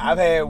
I've had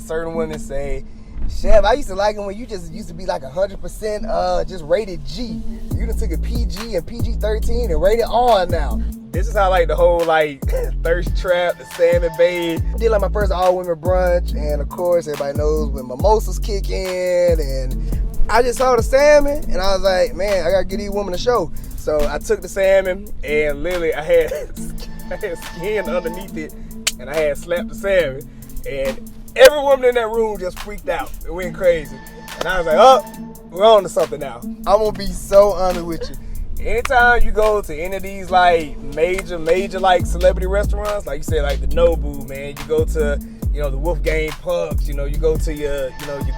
certain women say, Chef, I used to like it when you just used to be like 100% just rated G. You done took a PG and PG-13 and rated R now. This is how like the whole like thirst trap, the salmon babe. I did like my first all-women brunch, and of course everybody knows when mimosas kick in, and I just saw the salmon and I was like, man, I gotta give these women a show. So I took the salmon and literally I had skin underneath it, and I had slapped the salmon, and every woman in that room just freaked out. It went crazy. And I was like, oh, we're on to something now. I'm gonna be so honest with you. Anytime you go to any of these like major like celebrity restaurants, like you said, like the Nobu, man, you go to, the Wolfgang Pucks, you go to your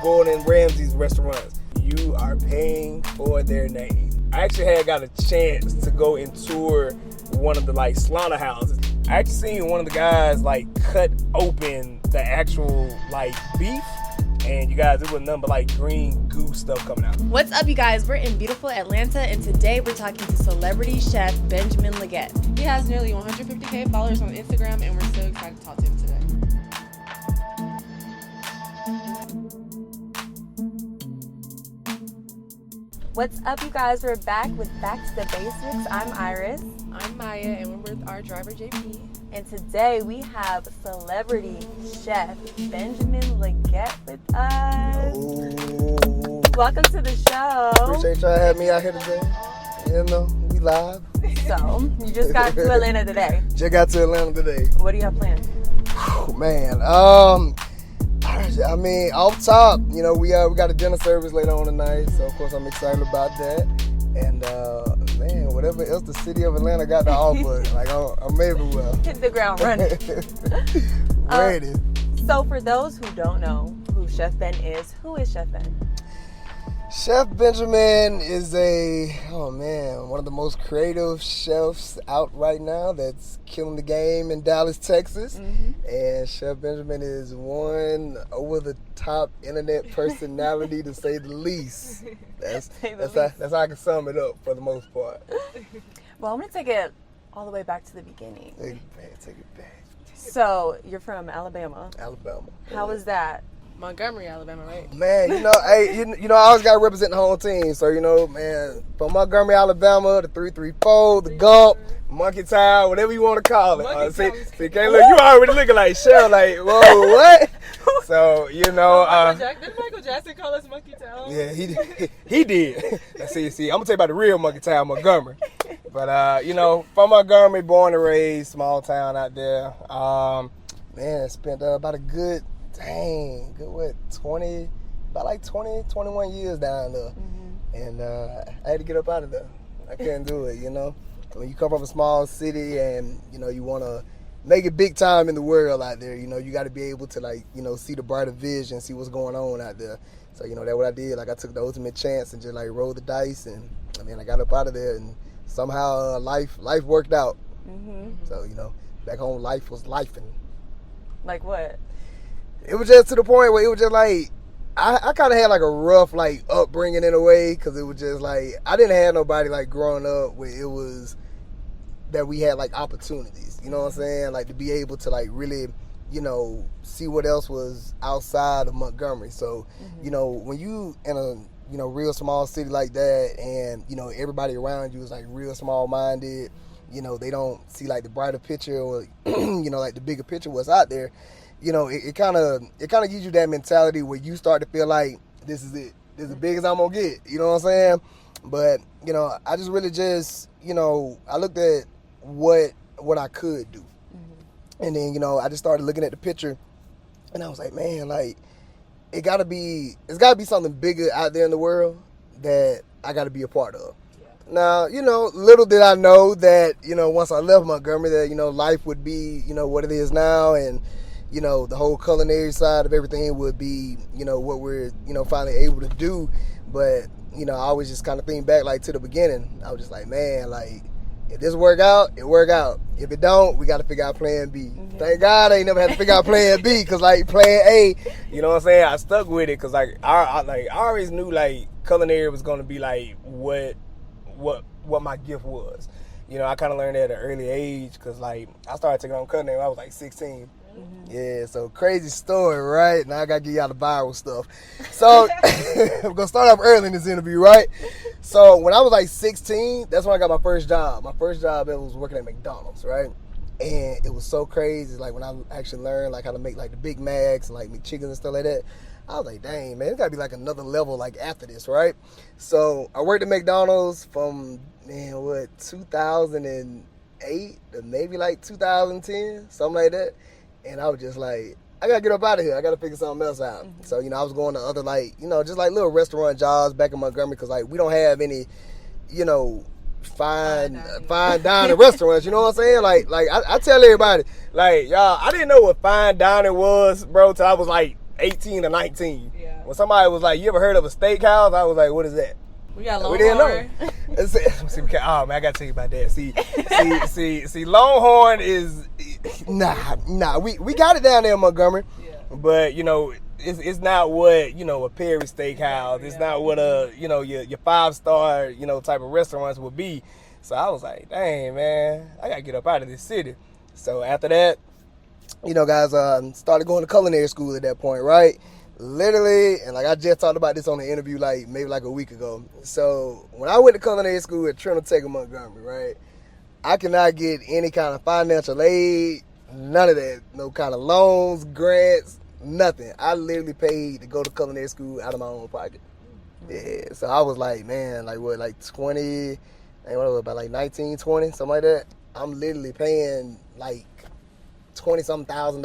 Gordon Ramsay's restaurants, you are paying for their name. I actually got a chance to go and tour one of the like slaughterhouses. I actually seen one of the guys like cut open the actual like beef, and you guys, it was nothing but like green goo stuff coming out. What's up, you guys? We're in beautiful Atlanta, and today we're talking to celebrity chef Benjamin Leggitte. He has nearly 150K followers on Instagram, and we're so excited to talk to him today. What's up, you guys? We're back with Back to the Basics. I'm Iris. I'm Maya, and we're with our driver, JP. And today we have celebrity chef Benjamin Leggitte with us. Oh. Welcome to the show. Appreciate y'all having me out here today. We live. So, you just got to Atlanta today. Just got to Atlanta today. What do you have planned? Man, I mean, off top, we got a dinner service later on tonight, so of course I'm excited about that. And man, whatever else the city of Atlanta got to offer, like I'm everywhere. Hit the ground running. Ready. So for those who don't know who Chef Ben is, who is Chef Ben? Chef Benjamin is one of the most creative chefs out right now that's killing the game in Dallas, Texas. Mm-hmm. And Chef Benjamin is one over-the-top internet personality, to say the least. That's how I can sum it up for the most part. Well, I'm going to take it all the way back to the beginning. Take it back. So, you're from Alabama. Alabama. How was that? Montgomery, Alabama, right? Man, I always got to represent the home team. So, man, from Montgomery, Alabama, the 334, the Gump, Monkey Town, whatever you want to call it. See, can't look, you already looking like Shell, like, whoa, what? So, didn't Michael Jackson call us Monkey Town? Yeah, he did. See, I'm going to tell you about the real Monkey Town, Montgomery. But, from Montgomery, born and raised, small town out there. Man, spent about a good 21 years down there. Mm-hmm. And I had to get up out of there. I couldn't do it, When you come from a small city and, you want to make it big time in the world out there, you got to be able to, see the brighter vision, see what's going on out there. So, that's what I did. Like, I took the ultimate chance and just, rolled the dice. And, I got up out of there, and somehow life worked out. Mm-hmm. So, back home, life was lifing. Like what? It was just to the point where it was just like, I kind of had like a rough upbringing in a way, because it was just like, I didn't have nobody growing up where it was that we had opportunities, you know what I'm saying? Like to be able to really, see what else was outside of Montgomery. So, mm-hmm. When you in a, real small city like that, and, everybody around you is real small minded, they don't see the brighter picture or, the bigger picture what's out there. It kind of gives you that mentality where you start to feel like this is it. This is as big as I'm gonna get. You know what I'm saying? But I just really I looked at what I could do, mm-hmm. and then I just started looking at the picture, and I was like, man, it's gotta be something bigger out there in the world that I gotta be a part of. Now, little did I know that, once I left Montgomery that, life would be, what it is now, and the whole culinary side of everything would be, what we're, finally able to do. But, I always just kind of think back, to the beginning. I was just like, man, if this work out, it work out. If it don't, we got to figure out plan B. Mm-hmm. Thank God I ain't never had to figure out plan B, because, plan A, you know what I'm saying? I stuck with it, because, I always knew, culinary was going to be, what my gift was. I kind of learned that at an early age, because, I started taking on culinary when I was, 16. Yeah, so crazy story, right? Now I gotta give y'all the viral stuff. So we're gonna start off early in this interview, right? So when I was like 16, that's when I got my first job. My first job it was working at McDonald's, right? And it was so crazy, like when I actually learned like how to make like the Big Macs and like make chickens and stuff like that. I was like, dang, man, it's gotta be like another level like after this, right? So I worked at McDonald's from 2008 to maybe like 2010, something like that. And I was just like, I gotta get up out of here. I gotta figure something else out. So, I was going to other like, just like little restaurant jobs back in Montgomery because like we don't have any, fine dining restaurants. You know what I'm saying? Like I tell everybody, like y'all, I didn't know what fine dining was, bro, till I was like 18 or 19. Yeah. When somebody was like, "You ever heard of a steakhouse?" I was like, "What is that?" We got Longhorn. We didn't know. Oh man, I gotta tell you about that. See, Longhorn is nah. We got it down there in Montgomery, but it's not what a Perry Steakhouse. It's not what your 5-star type of restaurants would be. So I was like, dang man, I gotta get up out of this city. So after that, guys, started going to culinary school at that point, right? Literally, and like I just talked about this on the interview maybe a week ago. So when I went to culinary school at Trinity Tech in Montgomery, right, I cannot get any kind of financial aid, none of that, no kind of loans, grants, nothing. I literally paid to go to culinary school out of my own pocket. Yeah, so I was like, man, like 20, about like 19, 20, something like that. I'm literally paying like $20-something thousand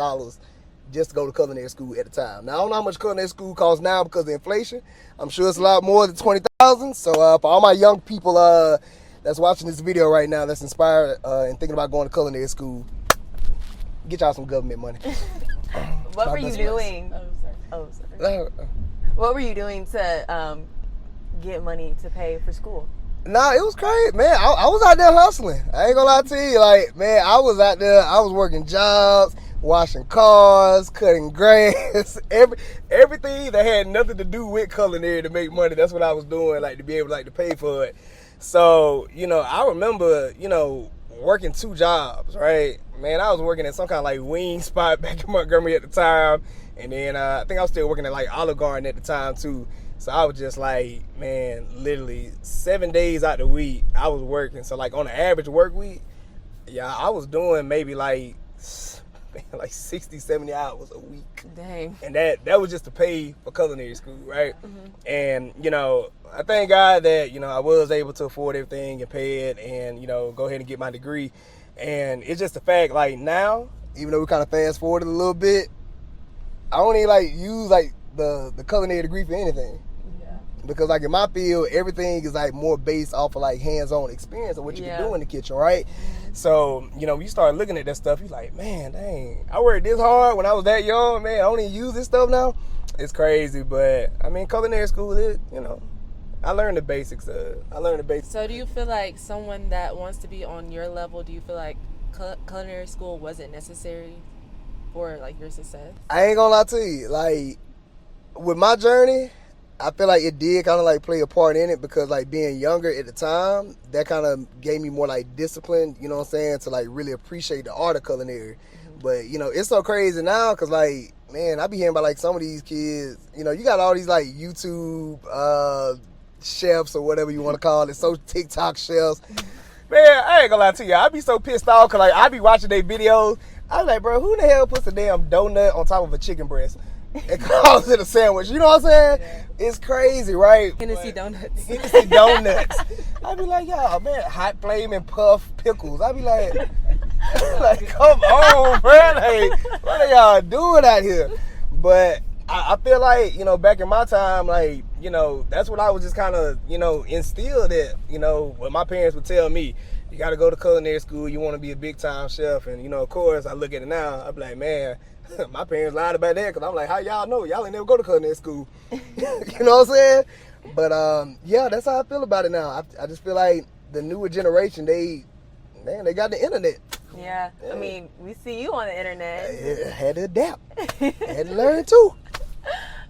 just to go to culinary school at the time. Now, I don't know how much culinary school costs now because of inflation. I'm sure it's a lot more than $20,000. So for all my young people that's watching this video right now that's inspired and thinking about going to culinary school, get y'all some government money. What were you doing? Sorry. What were you doing to get money to pay for school? Nah, it was crazy, man. I was out there hustling. I ain't gonna lie to you. Like, man, I was out there. I was working jobs, washing cars, cutting grass, everything that had nothing to do with culinary to make money. That's what I was doing, like to be able to pay for it. So, I remember, working 2 jobs, right? Man, I was working at some kind of like wing spot back in Montgomery at the time. And then I think I was still working at like Olive Garden at the time too. So I was just like, man, literally 7 days out the week, I was working. So like on an average work week, I was doing maybe like 60, 70 hours a week. Dang. And that was just to pay for culinary school, right? And, I thank God that, I was able to afford everything and pay it and, go ahead and get my degree. And it's just the fact, like now, even though we kind of fast forwarded a little bit, I don't even use the culinary degree for anything. Because like in my field, everything is like more based off of like hands-on experience of what you can do in the kitchen, right? So, when you start looking at that stuff, you're like, man, dang, I worked this hard when I was that young, man, I don't even use this stuff now. It's crazy, but I mean, culinary school, I learned the basics. So do you feel like someone that wants to be on your level, do you feel like culinary school wasn't necessary for like your success? I ain't gonna lie to you, like with my journey, I feel like it did kind of like play a part in it because like being younger at the time, that kind of gave me more like discipline, you know what I'm saying, to like really appreciate the art of culinary. But, it's so crazy now because like, man, I be hearing about like some of these kids, you got all these like YouTube chefs or whatever you want to call it, so TikTok chefs. Man, I ain't gonna lie to you, I be so pissed off because like I be watching their videos. I was like, bro, who the hell puts a damn donut on top of a chicken breast and calls it a sandwich? You know what I'm saying? Yeah. It's crazy, right? Hennessy donuts. Hennessy donuts. I be like, y'all, man, hot flame and puff pickles. I be like, come on, man. Like, what are y'all doing out here? But I feel like, back in my time, like, that's what I was just kind of, instilled at, what my parents would tell me. You got to go to culinary school. You want to be a big-time chef. And, of course, I look at it now. I be like, man, my parents lied about that because I'm like, how y'all know? Y'all ain't never go to culinary school. You know what I'm saying? But, that's how I feel about it now. I just feel like the newer generation, they got the internet. Yeah. I mean, we see you on the internet. I had to adapt. I had to learn, too.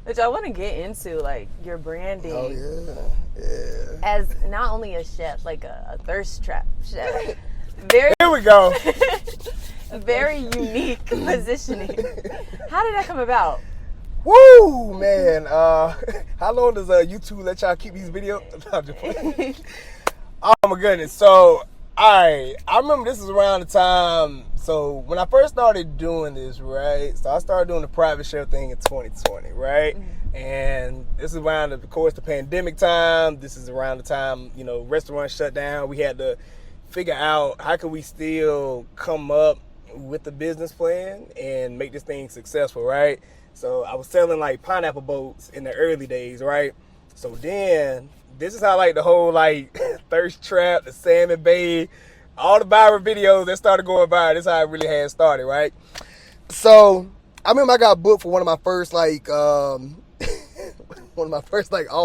Which I want to get into, like, your branding. Oh, yeah. As not only a chef, like a thirst trap chef. Here we go. very unique positioning. How did that come about? Woo, man. How long does YouTube let y'all keep these videos? I'm just playing. Oh my goodness. So, I remember this is around the time, so when I first started doing this, right? So I started doing the private show thing in 2020, right? Mm-hmm. And this is around, of course, the pandemic time. This is around the time, you know, restaurants shut down. We had to figure out how could we still come up with the business plan and make this thing successful, right? So I was selling like pineapple boats in the early days, right? So then this is how like the whole like thirst trap, the salmon bait, all the viral videos that started going viral. This is how it really had started, right? So I remember I got booked for one of my first like all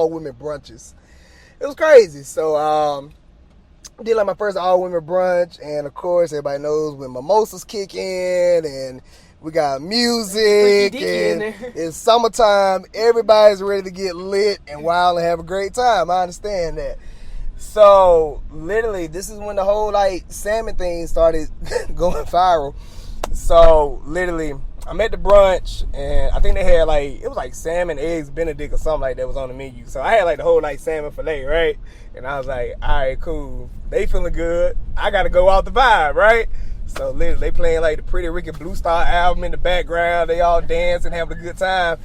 women brunches. It was crazy. So I did like my first all women brunch, and of course everybody knows when mimosas kick in and we got music and it's summertime. Everybody's ready to get lit and wild and have a great time. I understand that. So literally, this is when the whole like salmon thing started going viral. So literally, I'm at the brunch and I think they had like, it was like salmon, eggs, Benedict or something like that was on the menu. So I had like the whole like salmon fillet, right? And I was like, all right, cool. They feeling good. I got to go out the vibe, right? So literally, they playing like the Pretty Ricky Blue Star album in the background. They all dancing, having a good time.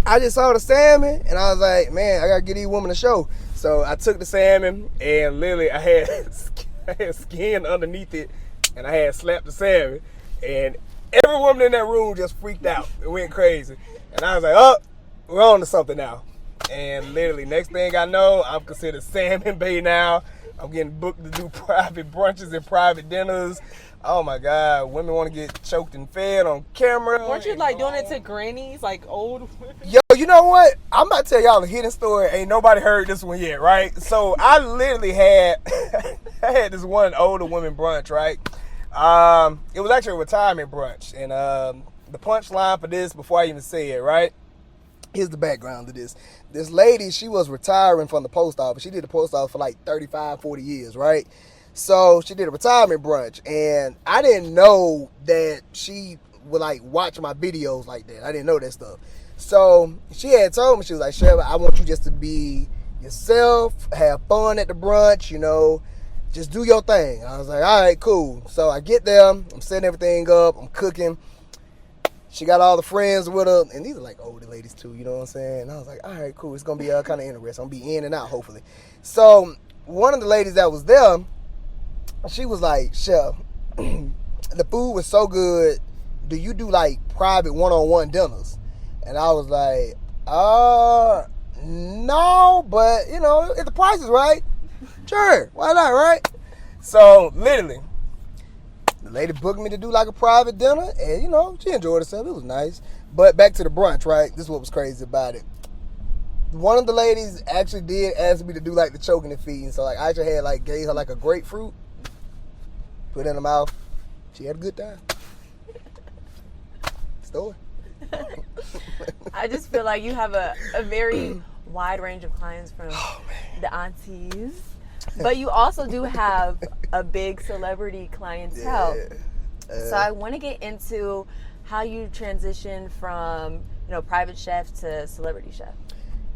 I just saw the salmon, and I was like, man, I got to give these women a show. So I took the salmon, and literally, I had skin underneath it, and I had slapped the salmon. And every woman in that room just freaked out. It went crazy. And I was like, oh, we're on to something now. And literally, next thing I know, I'm considered salmon bay now. I'm getting booked to do private brunches and private dinners. Oh my God, women want to get choked and fed on camera. Weren't you like doing it to grannies, like old women? Yo, you know what? I'm about to tell y'all a hidden story. Ain't nobody heard this one yet, right? So I literally had, I had this one older woman brunch, right? It was actually a retirement brunch. And the punchline for this, before I even say it, right? Here's the background to this. This lady, she was retiring from the post office. She did the post office for like 35, 40 years, right? So she did a retirement brunch, and I didn't know that she would like watch my videos like that. I didn't know that stuff. So she had told me, she was like, Chef, I want you just to be yourself, have fun at the brunch, you know, just do your thing. I was like, all right, cool. So I get there, I'm setting everything up, I'm cooking. She got all the friends with her, and these are like older ladies too, you know what I'm saying? And I was like, all right, cool. It's going to be kind of interesting. I'm going to be in and out, hopefully. So one of the ladies that was there, she was like, Chef, the food was so good. Do you do like private one-on-one dinners? And I was like, no, but you know, if the price is right, sure, why not, right? So literally, the lady booked me to do like a private dinner, and you know, she enjoyed herself. It was nice. But back to the brunch, right? This is what was crazy about it. One of the ladies actually did ask me to do like the choking and feeding. So like I actually had like gave her like a grapefruit, put it in her mouth. She had a good time. Story. I just feel like you have a very wide range of clients from the aunties, but you also do have a big celebrity clientele. Yeah. So I want to get into how you transition from, you know, private chef to celebrity chef.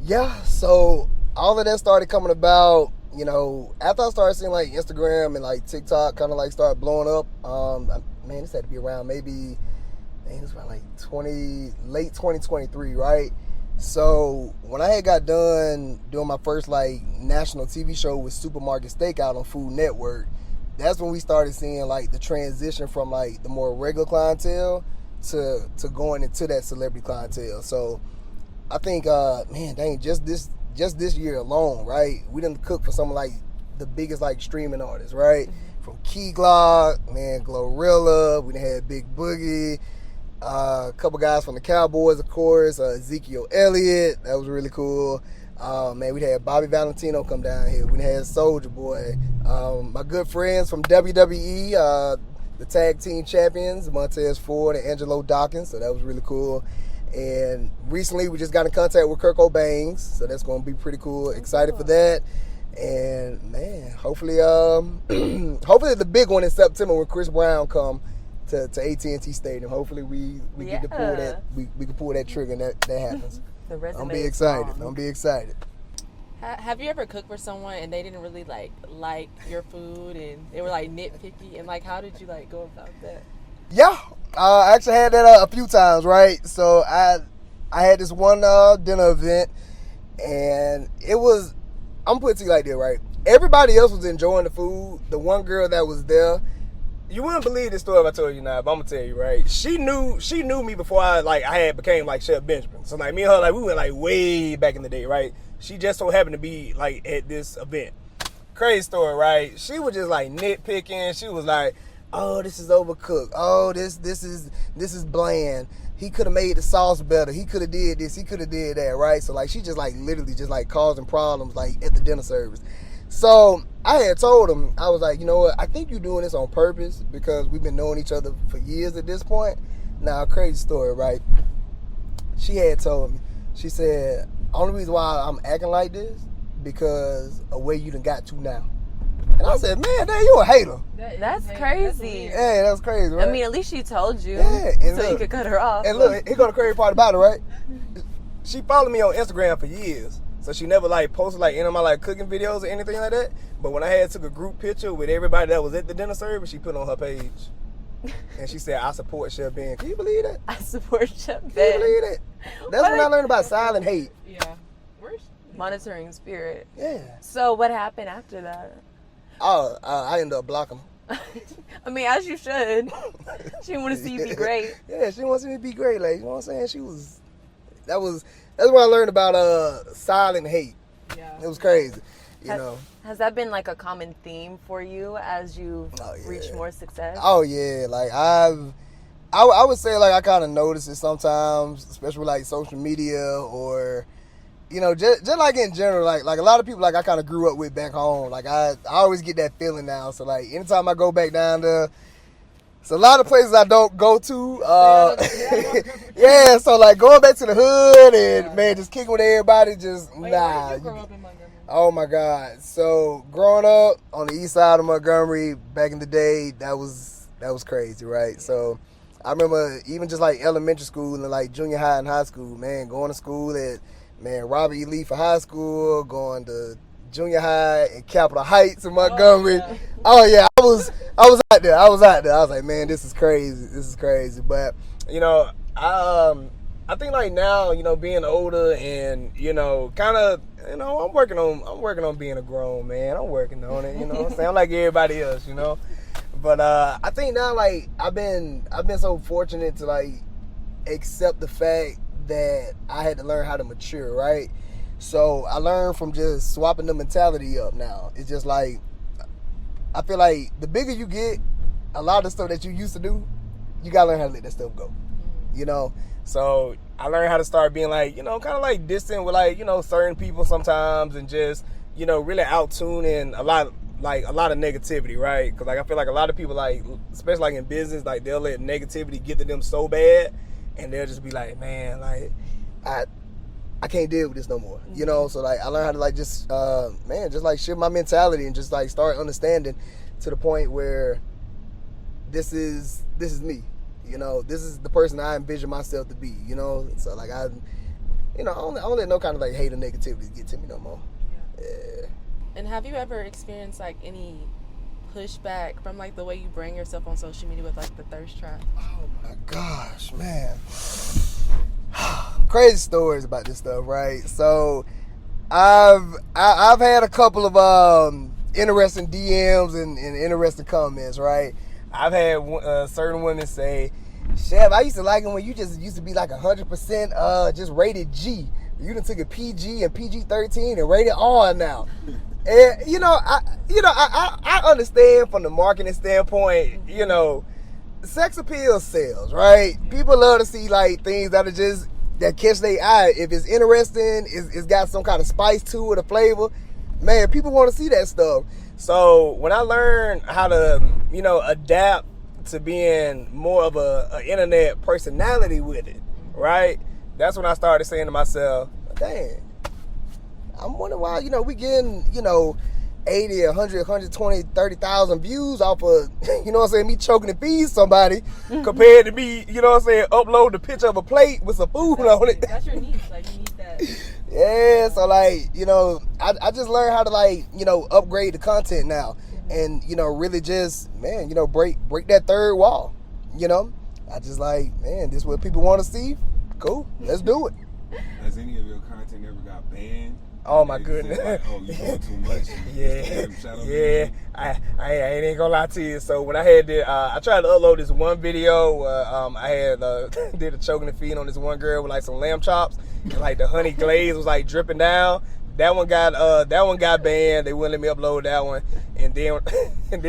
Yeah, so all of that started coming about, you know, after I started seeing like Instagram and like TikTok kind of like start blowing up. Man, this had to be around maybe, it was around like late 2023, right? So when I had got done doing my first like national TV show with Supermarket Stakeout on Food Network, that's when we started seeing like the transition from like the more regular clientele to going into that celebrity clientele. So I think, man, dang, just this year alone, right? We done cook for some of like the biggest like streaming artists, right? Mm-hmm. From Glock, man, GloRilla, we done had Big Boogie, a couple guys from the Cowboys, of course, Ezekiel Elliott, that was really cool. Man, we had Valentino come down here. We had Soulja Boy. My good friends from WWE, the tag team champions, Montez Ford and Angelo Dawkins, so that was really cool. And recently we just got in contact with Kurt Cobain, so that's going to be pretty cool. Excited for that. And man, hopefully the big one in September when Chris Brown come to AT&T Stadium. Hopefully we get to pull that we can pull that trigger and that happens. The resume I'm be is excited. strong. I'm be excited. Have you ever cooked for someone and they didn't really like your food and they were like nitpicky, and like how did you like go about that? Yeah, I actually had that a few times, right? So I had this one dinner event, and it was, I'm putting it to you like this, right? Everybody else was enjoying the food. The one girl that was there, you wouldn't believe this story if I told you now, but I'm gonna tell you, right? She knew me before I had became like Chef Benjamin. So like me and her, like we went like way back in the day, right? She just so happened to be like at this event. Crazy story, right? She was just like nitpicking. She was like, "Oh, this is overcooked. Oh, this is bland. He could have made the sauce better. He could have did this. He could have did that, right?" So like she just like literally just like causing problems like at the dinner service. So I had told him, I was like, you know what? I think you're doing this on purpose because we've been knowing each other for years at this point. Now, crazy story, right? She had told me, she said, only reason why I'm acting like this because of where you done got to now. And I said, man, damn, you a hater. That's crazy. Yeah, that's crazy, right? I mean, at least she told you, and so you could cut her off. And look, here go the crazy part about it, right? She followed me on Instagram for years. So she never like posted like any of my like cooking videos or anything like that. But when I took a group picture with everybody that was at the dinner service, she put it on her page. And she said, I support Chef Ben. Can you believe that? I support Chef Ben. Can you believe that? That's when I learned about silent hate. Yeah. Monitoring spirit. Yeah. So what happened after that? Oh, I ended up blocking her. I mean, as you should. She want to see you be great. Yeah, she wants me to be great. Like, you know what I'm saying? That's when I learned about silent hate. Yeah. It was crazy. You know. Has that been like a common theme for you as you've reached more success? Oh yeah, like I would say like I kind of notice it sometimes, especially with like social media or, you know, just like in general, like a lot of people like I kind of grew up with back home. Like I always get that feeling now. So like anytime I go back down there, it's a lot of places I don't go to. Yeah, so like going back to the hood and man, just kicking with everybody, just Wait, nah. where did you grow up in Montgomery? Oh my God! So growing up on the east side of Montgomery back in the day, that was crazy, right? So I remember even just like elementary school and like junior high and high school, man, going to school at Robert E. Lee for high school, going to junior high in Capitol Heights in Montgomery. Oh yeah, I was out there. I was like, man, this is crazy. But you know, I think like now, you know, being older and, you know, kind of, you know, I'm working on being a grown man. I'm working on it, you know what I'm saying? I'm like everybody else, you know. But I think now like I've been so fortunate to like accept the fact that I had to learn how to mature, right? So I learned from just swapping the mentality up now. It's just like, I feel like the bigger you get, a lot of the stuff that you used to do, you gotta learn how to let that stuff go, you know? So I learned how to start being like, you know, kind of like distant with like, you know, certain people sometimes and just, you know, really out-tuning a lot of negativity, right? Because like I feel like a lot of people like, especially like in business, like they'll let negativity get to them so bad and they'll just be like, man, like I can't deal with this no more, you know? So like I learned how to like just, just like shift my mentality and just like start understanding to the point where this is me. You know, this is the person I envision myself to be, you know? So, like, I don't let no kind of, like, hate or negativity get to me no more. Yeah. And have you ever experienced, like, any pushback from, like, the way you bring yourself on social media with, like, the thirst trap? Oh, my gosh, man. Crazy stories about this stuff, right? So, I've had a couple of interesting DMs and interesting comments, right? I've had certain women say, Chef, I used to like it when you just used to be like 100% just rated G. You done took a PG and PG-13 and rated R now. And I understand from the marketing standpoint, you know, sex appeal sells, right? People love to see like things that catch their eye. If it's interesting, it's got some kind of spice to it, a flavor, man, people want to see that stuff. So when I learned how to, you know, adapt to being more of a internet personality with it, right? That's when I started saying to myself, dang, I'm wondering why, you know, we getting, you know, 80, 100, 120, 30,000 views off of, you know what I'm saying, me choking to feed somebody compared to me, you know what I'm saying, upload the picture of a plate with some food on it. That's your needs. Like, you need that. Yeah, so like, you know, I just learned how to like, you know, upgrade the content now. And, you know, really just, man, you know, break that third wall. You know? I just like, man, this is what people want to see. Cool, let's do it. Has any of your content ever got banned? Oh my goodness. Like, oh, you doing too much. Yeah. I ain't gonna lie to you. So when I had I tried to upload this one video where I had did a choking the feed on this one girl with like some lamb chops, and like the honey glaze was like dripping down. That one got banned. They wouldn't let me upload that one. And then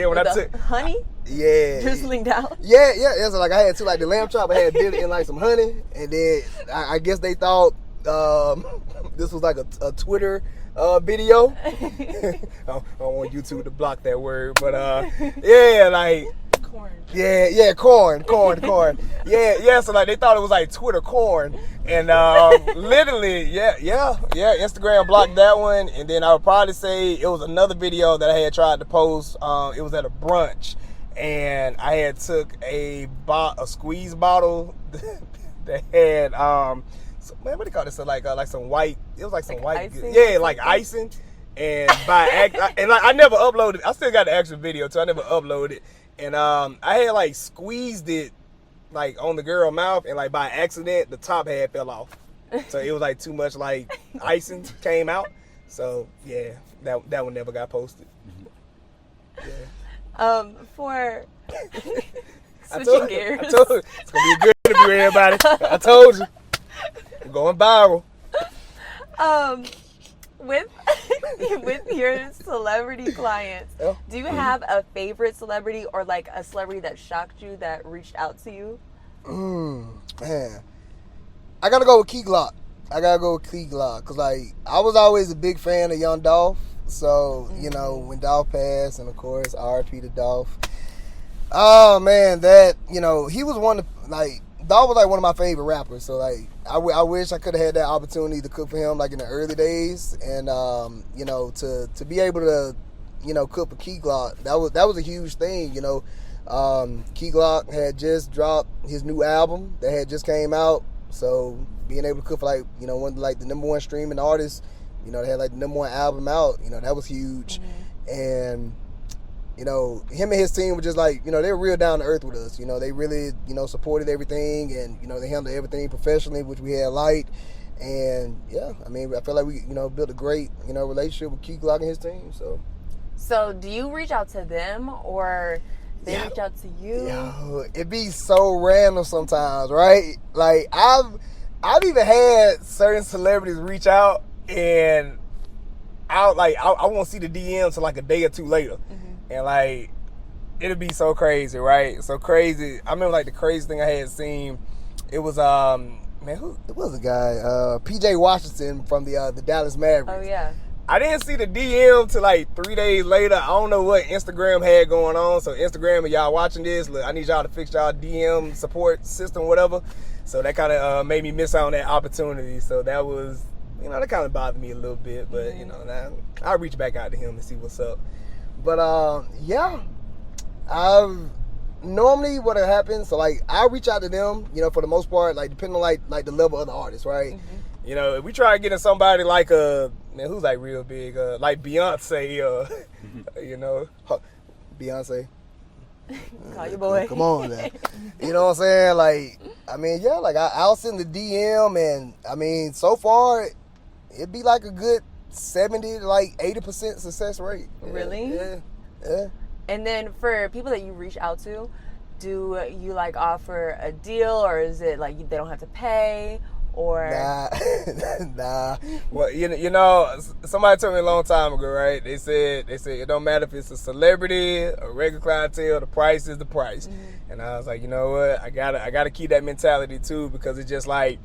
when I took honey, drizzling down. Yeah. So like I had to like the lamb chop. I had did it in like some honey, and then I guess they thought this was like a Twitter video. I don't want YouTube to block that word, but yeah, like Corn. Yeah, corn. Yeah. So like they thought it was like Twitter corn, and literally, yeah. Instagram blocked that one, and then I would probably say it was another video that I had tried to post. It was at a brunch, and I had took a squeeze bottle that had so, man, what do you call this? So like some white. It was like some white. Icing? Yeah, like icing. And I never uploaded. I still got the actual video too. I never uploaded it. And I had like squeezed it like on the girl's mouth, and like by accident the top had fell off. So it was like too much like icing came out. So yeah, that one never got posted. Yeah. For I switching gears. I told you it's gonna be a good interview, everybody. I told you. We're going viral. With your celebrity clients, do you have a favorite celebrity or like a celebrity that shocked you that reached out to you? Man, I gotta go with Glock. Because like I was always a big fan of Young Dolph. So you know when Dolph passed, and of course R.I.P. to Dolph. Oh man, that you know he was one of like. Dolph was like one of my favorite rappers, so like I wish I could have had that opportunity to cook for him like in the early days, and you know to be able to you know cook for Glock, that was a huge thing, you know. Glock had just dropped his new album that had just came out, so being able to cook for like you know one of like the number one streaming artists, you know they had like the number one album out, you know that was huge, and. You know, him and his team were just like, you know, they were real down to earth with us. You know, they really, you know, supported everything, and, you know, they handled everything professionally, which we had liked. And, yeah, I mean, I feel like we, you know, built a great, you know, relationship with Glock and his team, So do you reach out to them, or they reach out to you? Yo, it be so random sometimes, right? Like, I've even had certain celebrities reach out, and I won't see the DM till like a day or two later. And like it'll be so crazy, right? So crazy. I remember like the craziest thing I had seen. It was who it was a guy, PJ Washington from the Dallas Mavericks. Oh yeah. I didn't see the DM till like 3 days later. I don't know what Instagram had going on. So Instagram, if y'all watching this, look, I need y'all to fix y'all DM support system, whatever. So that kind of made me miss out on that opportunity. So that was, you know, that kind of bothered me a little bit. But you know, I'll reach back out to him and see what's up. But yeah, normally what happens, so like I reach out to them, you know, for the most part, like depending on like the level of the artist, right? You know, if we try getting somebody like man, who's like real big, like Beyonce, you know, Beyonce. Call your boy. Come on, man. You know what I'm saying? Like, I mean, yeah, like I'll send the DM, and I mean, so far, it'd be like a good 70 to like 80% success rate. Really? Yeah. And then for people that you reach out to, do you like offer a deal, or is it like they don't have to pay, or? Nah. Well, you know, somebody told me a long time ago, right? They said it don't matter if it's a celebrity, a regular clientele, the price is the price. And I was like, you know what? I gotta keep that mentality too, because it's just like,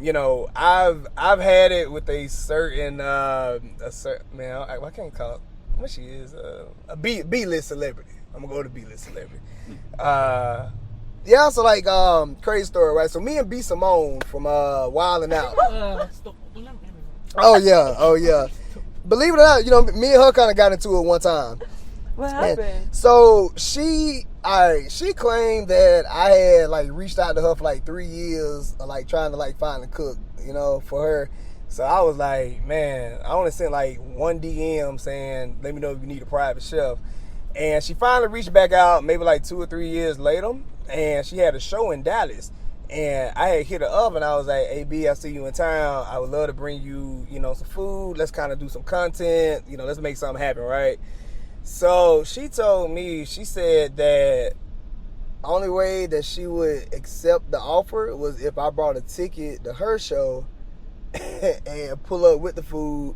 you know, I've had it with a certain man, I can't call it what she is, a B-list celebrity. I'm gonna go to B-list celebrity. Yeah, so like crazy story, right? So me and B Simone from Wildin' Out. Oh yeah. believe it or not, you know, me and her kind of got into it one time. What happened? So she claimed that I had like reached out to her for like 3 years, like trying to like find a cook, you know, for her. So I was like, man, I only sent like one DM saying, let me know if you need a private chef. And she finally reached back out maybe like 2 or 3 years later, and she had a show in Dallas. And I had hit her up, and I was like, hey, B, I see you in town. I would love to bring you, you know, some food. Let's kind of do some content. You know, let's make something happen, right? So she told me, she said that only way that she would accept the offer was if I brought a ticket to her show and pull up with the food,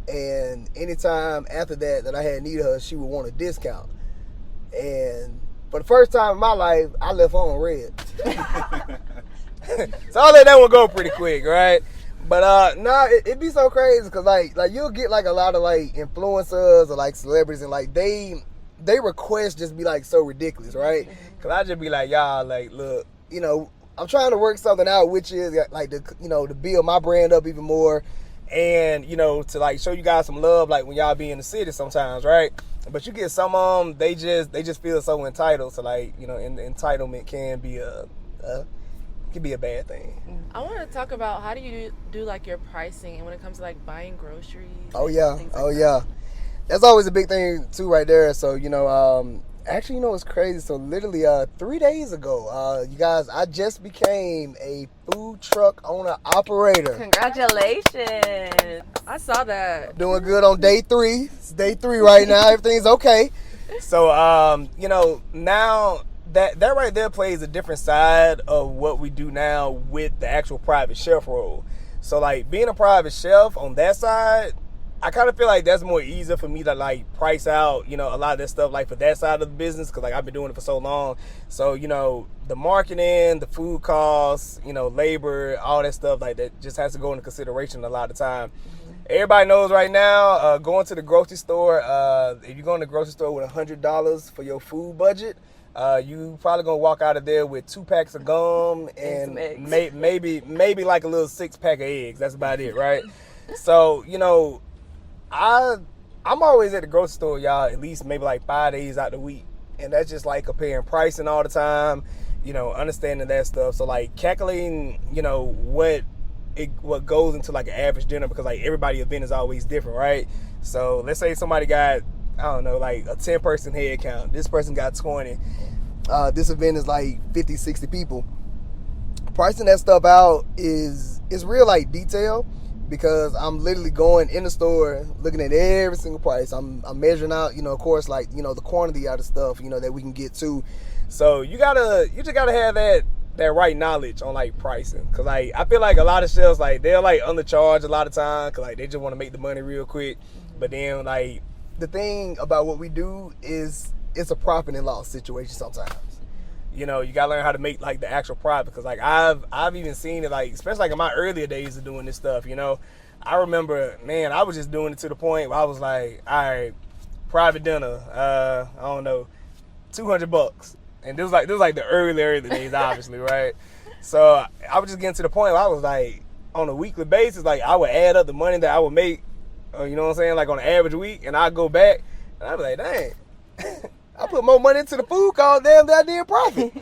and anytime after that I had needed her, she would want a discount. And for the first time in my life, I left her on red. So I let that one go pretty quick, right? But it'd be so crazy because like you'll get like a lot of like influencers or like celebrities, and like they requests just be like so ridiculous, right? Because I just be like, y'all, like, look, you know, I'm trying to work something out, which is like to build my brand up even more, and you know, to like show you guys some love, like when y'all be in the city sometimes, right? But you get some of them, they just feel so entitled. So like, you know, entitlement can be a bad thing. I want to talk about how do you do like your pricing and when it comes to like buying groceries. Oh yeah, yeah. That's always a big thing too, right there. So you know, actually, you know what's crazy? So literally, 3 days ago, you guys, I just became a food truck owner operator. Congratulations! I saw that. Doing good on day 3. It's day 3 right now. Everything's okay. So you know, now that right there plays a different side of what we do now with the actual private chef role. So like being a private chef on that side, I kind of feel like that's more easier for me to like price out, you know, a lot of that stuff like for that side of the business, because like I've been doing it for so long. So, you know, the marketing, the food costs, you know, labor, all that stuff like that just has to go into consideration a lot of time. Everybody knows right now, going to the grocery store, if you're going to the grocery store with $100 for your food budget, you probably gonna walk out of there with 2 packs of gum and maybe like a little 6-pack of eggs. That's about it, right? So, you know, I'm always at the grocery store, y'all, at least maybe like 5 days out the week. And that's just like comparing pricing all the time, you know, understanding that stuff. So like calculating, you know, what goes into like an average dinner, because like everybody's event is always different, right? So let's say somebody got, I don't know, like a 10-person head count. This person got 20. This event is like 50, 60 people. Pricing that stuff out is real like detail, because I'm literally going in the store, looking at every single price. I'm measuring out, you know, of course, like, you know, the quantity out of stuff, you know, that we can get to. So you just gotta have that right knowledge on like pricing, because like I feel like a lot of chefs, like they're like undercharge a lot of time because like they just want to make the money real quick. But then like the thing about what we do is it's a profit and loss situation sometimes. You know, you gotta learn how to make like the actual profit, because like I've even seen it, like especially like in my earlier days of doing this stuff. You know, I remember, man, I was just doing it to the point where I was like, all right, private dinner, I don't know, $200, and this was like the early days, obviously, right? So I was just getting to the point where I was like, on a weekly basis, like I would add up the money that I would make, you know what I'm saying, like on an average week, and I'd go back and I'd be like, dang, I put more money into the food cost than I did profit.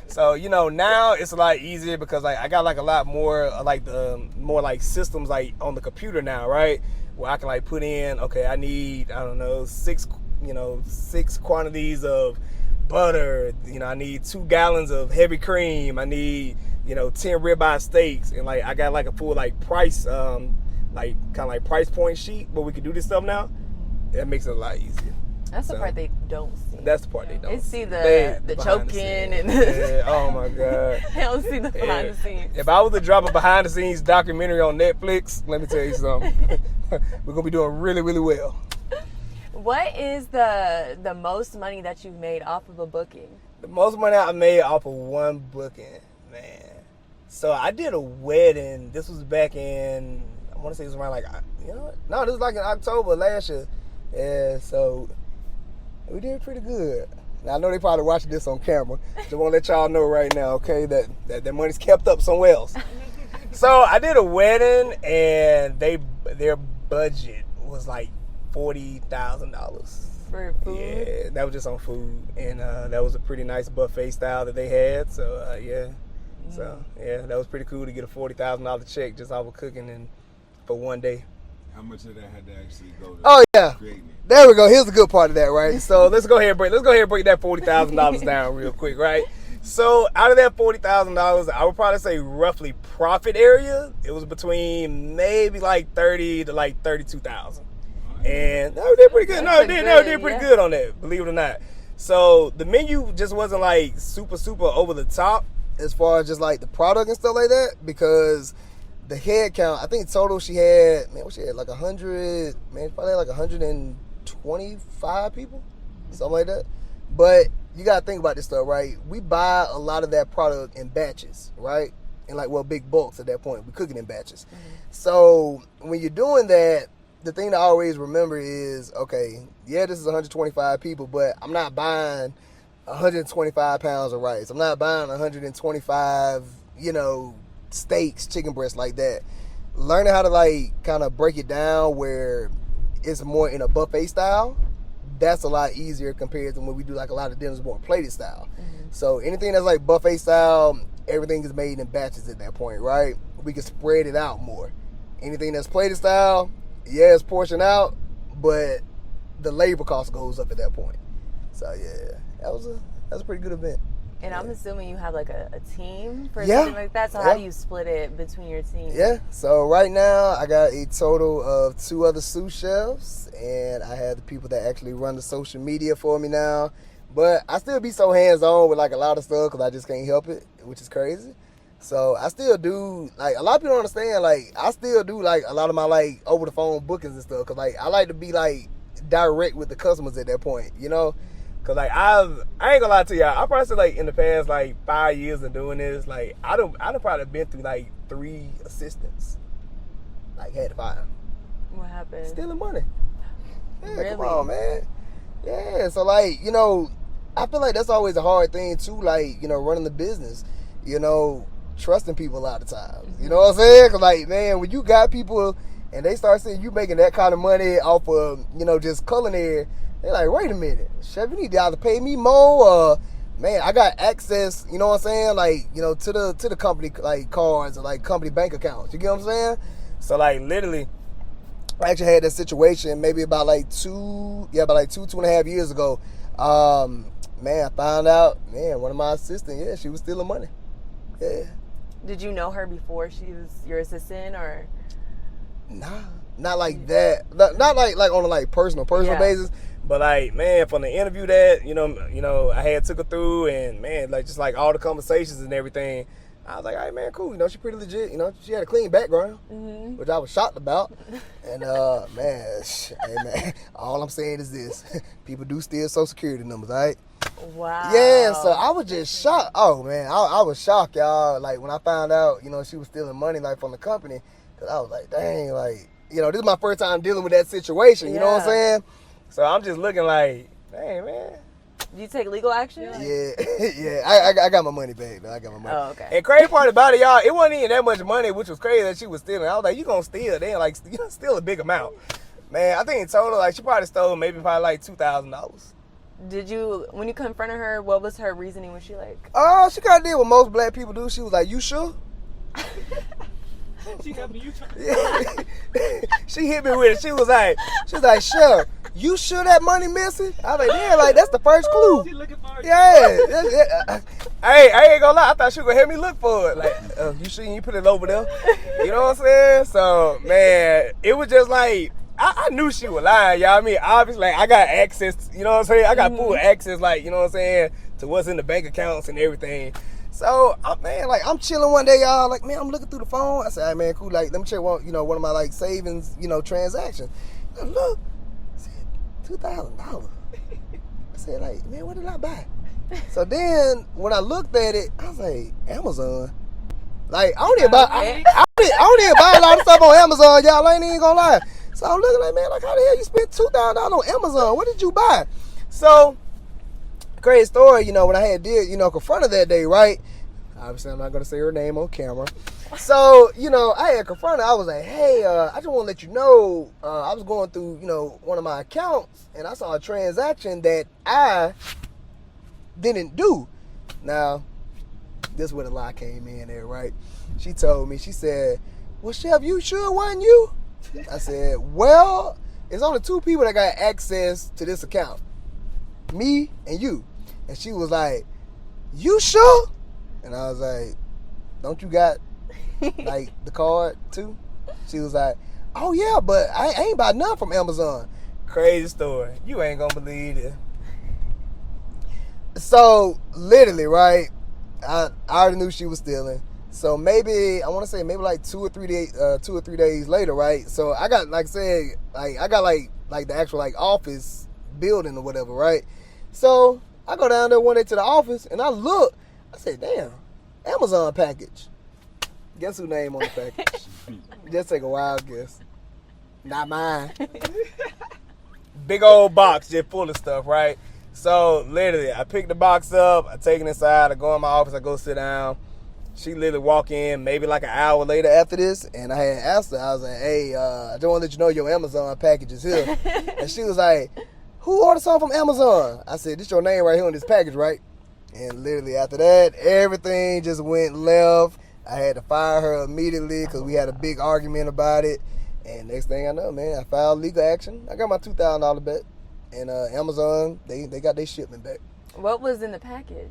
So, you know, now it's a lot easier because like I got like a lot more like the more like systems like on the computer now, right? Where I can like put in, okay, I need, I don't know, 6 quantities of butter, you know, I need 2 gallons of heavy cream, I need, you know, 10 ribeye steaks, and like I got like a full like price like kind of like price point sheet where we can do this stuff now. That makes it a lot easier. That's the part they don't see. That's the part they don't They see the choking and yeah, oh my God. They don't see the behind the scenes. If I was to drop a behind the scenes documentary on Netflix, let me tell you something. We're gonna be doing really, really well. What is the most money that you've made off of a booking? The most money I made off of one booking, man. So I did a wedding. This was back in, I want to say it was around like, you know what? No, this was like in October last year. Yeah, so we did pretty good. Now I know they probably watching this on camera. Just want to let y'all know right now, okay, that money's kept up somewhere else. So I did a wedding, and their budget was like $40,000. For food? Yeah, that was just on food, and that was a pretty nice buffet style that they had. So yeah, so yeah, that was pretty cool to get a $40,000 check just off of cooking and for one day. How much of that had to actually go to Oh yeah, creating it? there we go. Here's the good part of that, right? So let's go ahead and break that $40,000 down real quick, right? So out of that $40,000, I would probably say roughly profit area, it was between maybe like 30 to like 32,000. And they did pretty good. No, they did pretty good on that, believe it or not. So the menu just wasn't like super over the top as far as just like the product and stuff like that, because the head count, I think total she had like 100, probably like 125 people, something like that. But you gotta think about this stuff, right? We buy a lot of that product in batches, right? And like, big bulks at that point. We're cooking in batches. So when you're doing that, the thing to always remember is, okay, yeah, this is 125 people, but I'm not buying 125 pounds of rice. I'm not buying 125, steaks, chicken breasts like that. Learning how to like kind of break it down where it's more in a buffet style, that's a lot easier compared to when we do like a lot of dinners more plated style. So anything that's like buffet style, everything is made in batches at that point, right? We can spread it out more. Anything that's plated style, yeah, it's portioned out, but the labor cost goes up at that point. So yeah, that was a pretty good event. And I'm assuming you have like a team for Yeah. something like that. So how do you split it between your team? Yeah, so right now I got a total of 2 other sous chefs, and I have the people that actually run the social media for me now. But I still be so hands-on with like a lot of stuff because I just can't help it, which is crazy. So I still do, like, a lot of people don't understand, like, I still do like a lot of my like over the phone bookings and stuff, because like I like to be like direct with the customers at that point, Cause like I ain't gonna lie to y'all, I probably say like in the past like 5 years of doing this, like I done probably been through like 3 assistants. Like had to fire. What happened? Stealing money. Yeah, Really? Come on, man. Yeah, so like, I feel like that's always a hard thing too, like, running the business, trusting people a lot of times. You know what I'm saying? Cause like, man, when you got people and they start seeing you making that kind of money off of, just culinary, they're like, wait a minute, chef, you need to either pay me more or, man, I got access, you know what I'm saying, like, to the company, like, cards or, like, company bank accounts. You get what I'm saying? So, like, literally, I actually had that situation maybe about, like, 2.5 years ago. Man, I found out, one of my assistants, she was stealing money. Yeah. Did you know her before she was your assistant, or? Nah, not like that. Not like on a, like, personal basis. But like, man, from the interview that, I had took her through, and man, like just like all the conversations and everything, I was like, all right, man, cool. She pretty legit. She had a clean background, which I was shocked about. And man, hey man, all I'm saying is this: people do steal Social Security numbers, all right? Wow. Yeah, so I was just shocked. Oh man, I was shocked, y'all. Like when I found out, she was stealing money like from the company, cause I was like, dang, like this is my first time dealing with that situation. You know what I'm saying? So I'm just looking like, dang, man. Did you take legal action? Yeah. I got my money back, though. I got my money. Oh, okay. And crazy part about it, y'all, it wasn't even that much money, which was crazy that she was stealing. I was like, you gonna steal? They ain't like, steal a big amount. Man, I think in total, like, she probably stole maybe like $2,000. Did you, when you confronted her, what was her reasoning? Was she like? She kind of did what most black people do. She was like, you sure? She got me. You trying? She hit me with it. She was like, sure. You sure that money missing? I was like, yeah, like that's the first clue. She looking for it. Yeah. I ain't gonna lie. I thought she was gonna help me look for it. Like, you sure you put it over there? You know what I'm saying? So, man, it was just like, I knew she was lying, y'all. I mean, obviously, like, I got access, you know what I'm saying? I got full access, like, you know what I'm saying, to what's in the bank accounts and everything. So, man, like, I'm chilling one day, y'all. Like, man, I'm looking through the phone. I said, hey, man, cool. Like, let me check one of my, like, savings, transactions. And look, I said, $2,000. I said, like, man, what did I buy? So then, when I looked at it, I was like, Amazon. Like, I don't even buy a lot of stuff on Amazon, y'all. I ain't even gonna lie. So I'm looking like, man, like, how the hell you spent $2,000 on Amazon? What did you buy? So, great story, when I had confronted that day, right? Obviously, I'm not going to say her name on camera. So, you know, I had confronted her. I was like, hey, I just want to let you know, I was going through, you know, one of my accounts, and I saw a transaction that I didn't do. Now, this is where the lie came in there, right? She told me, she said, well, Chef, you sure it wasn't you? I said, well, it's only 2 people that got access to this account. Me and you. And she was like, you sure? And I was like, don't you got, like, the card, too? She was like, oh, yeah, but I ain't bought none from Amazon. Crazy story. You ain't gonna believe it. So, literally, right, I already knew she was stealing. So, maybe, I want to say, maybe, like, 2 or 3 days later, right? So, I got, like I said, like, I got, like the actual, like, office building or whatever, right? So, I go down there one day to the office, and I look. I said, damn, Amazon package. Guess who name on the package? Just take a wild guess. Not mine. Big old box just full of stuff, right? So, literally, I pick the box up. I take it inside. I go in my office. I go sit down. She literally walk in maybe like an hour later after this, and I had asked her. I was like, hey, I just want to let you know your Amazon package is here. And she was like, who ordered something from Amazon? I said, this your name right here on this package, right? And literally after that, everything just went left. I had to fire her immediately because we had a big argument about it. And next thing I know, man, I filed legal action. I got my $2,000 back. And Amazon, they got their shipment back. What was in the package?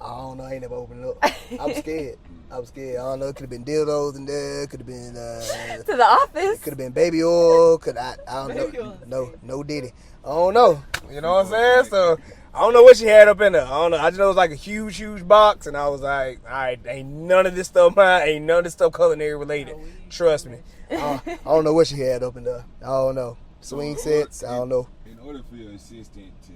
I don't know. I ain't never opened it up. I was scared. I don't know. It could have been dildos in there. Could have been to the office. Could have been baby oil. I don't know. No diddy. I don't know. You know what I'm saying? So I don't know what she had up in there. I don't know. I just know it was like a huge, huge box, and I was like, all right, ain't none of this stuff mine. Ain't none of this stuff culinary related. Trust me. I don't know what she had up in there. I don't know. Swing sets. I don't know. In order for your assistant to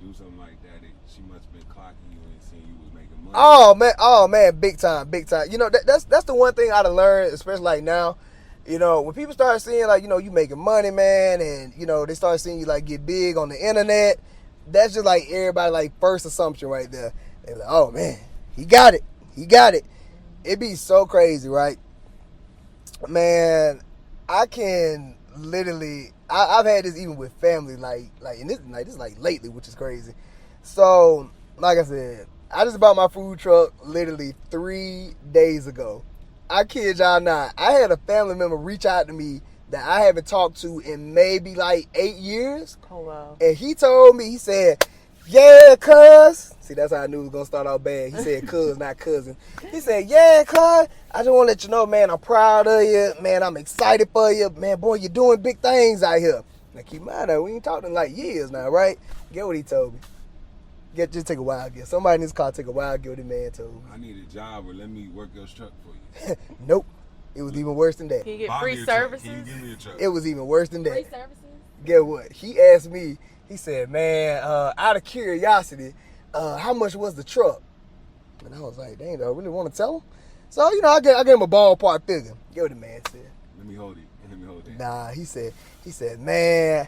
do something like that, she must have been clocking you and seeing you was making money. Oh man, big time. You know, that's the one thing I done learned, especially like now. You know, when people start seeing like, you know, you making money, man, and you know, they start seeing you like get big on the internet, that's just like everybody like first assumption right there. They're like, oh man, he got it. It'd be so crazy, right? Man, I can literally I've had this even with family, and this is like lately, which is crazy. So, like I said, I just bought my food truck literally 3 days ago. I kid y'all not. I had a family member reach out to me that I haven't talked to in maybe like 8 years. Oh, wow. And he told me, he said, yeah, cuz. See, that's how I knew it was going to start off bad. He said cuz, not cousin. He said, yeah, cuz. I just want to let you know, man, I'm proud of you. Man, I'm excited for you. Man, boy, you're doing big things out here. Now, keep in mind, we ain't talking like years now, right? Get what he told me. Just take a wild guess. Somebody in this car take a wild guess what the man told me. I need a job, or let me work your truck for you. Nope. It was even worse than that. Can you get free services? Can you give me a truck? It was even worse than that. Free services? Get what? He asked me, he said, man, out of curiosity, how much was the truck? And I was like, dang, do I really want to tell him? So, you know, I gave him a ballpark figure. Get what the man said. Let me hold it. Nah, he said, man,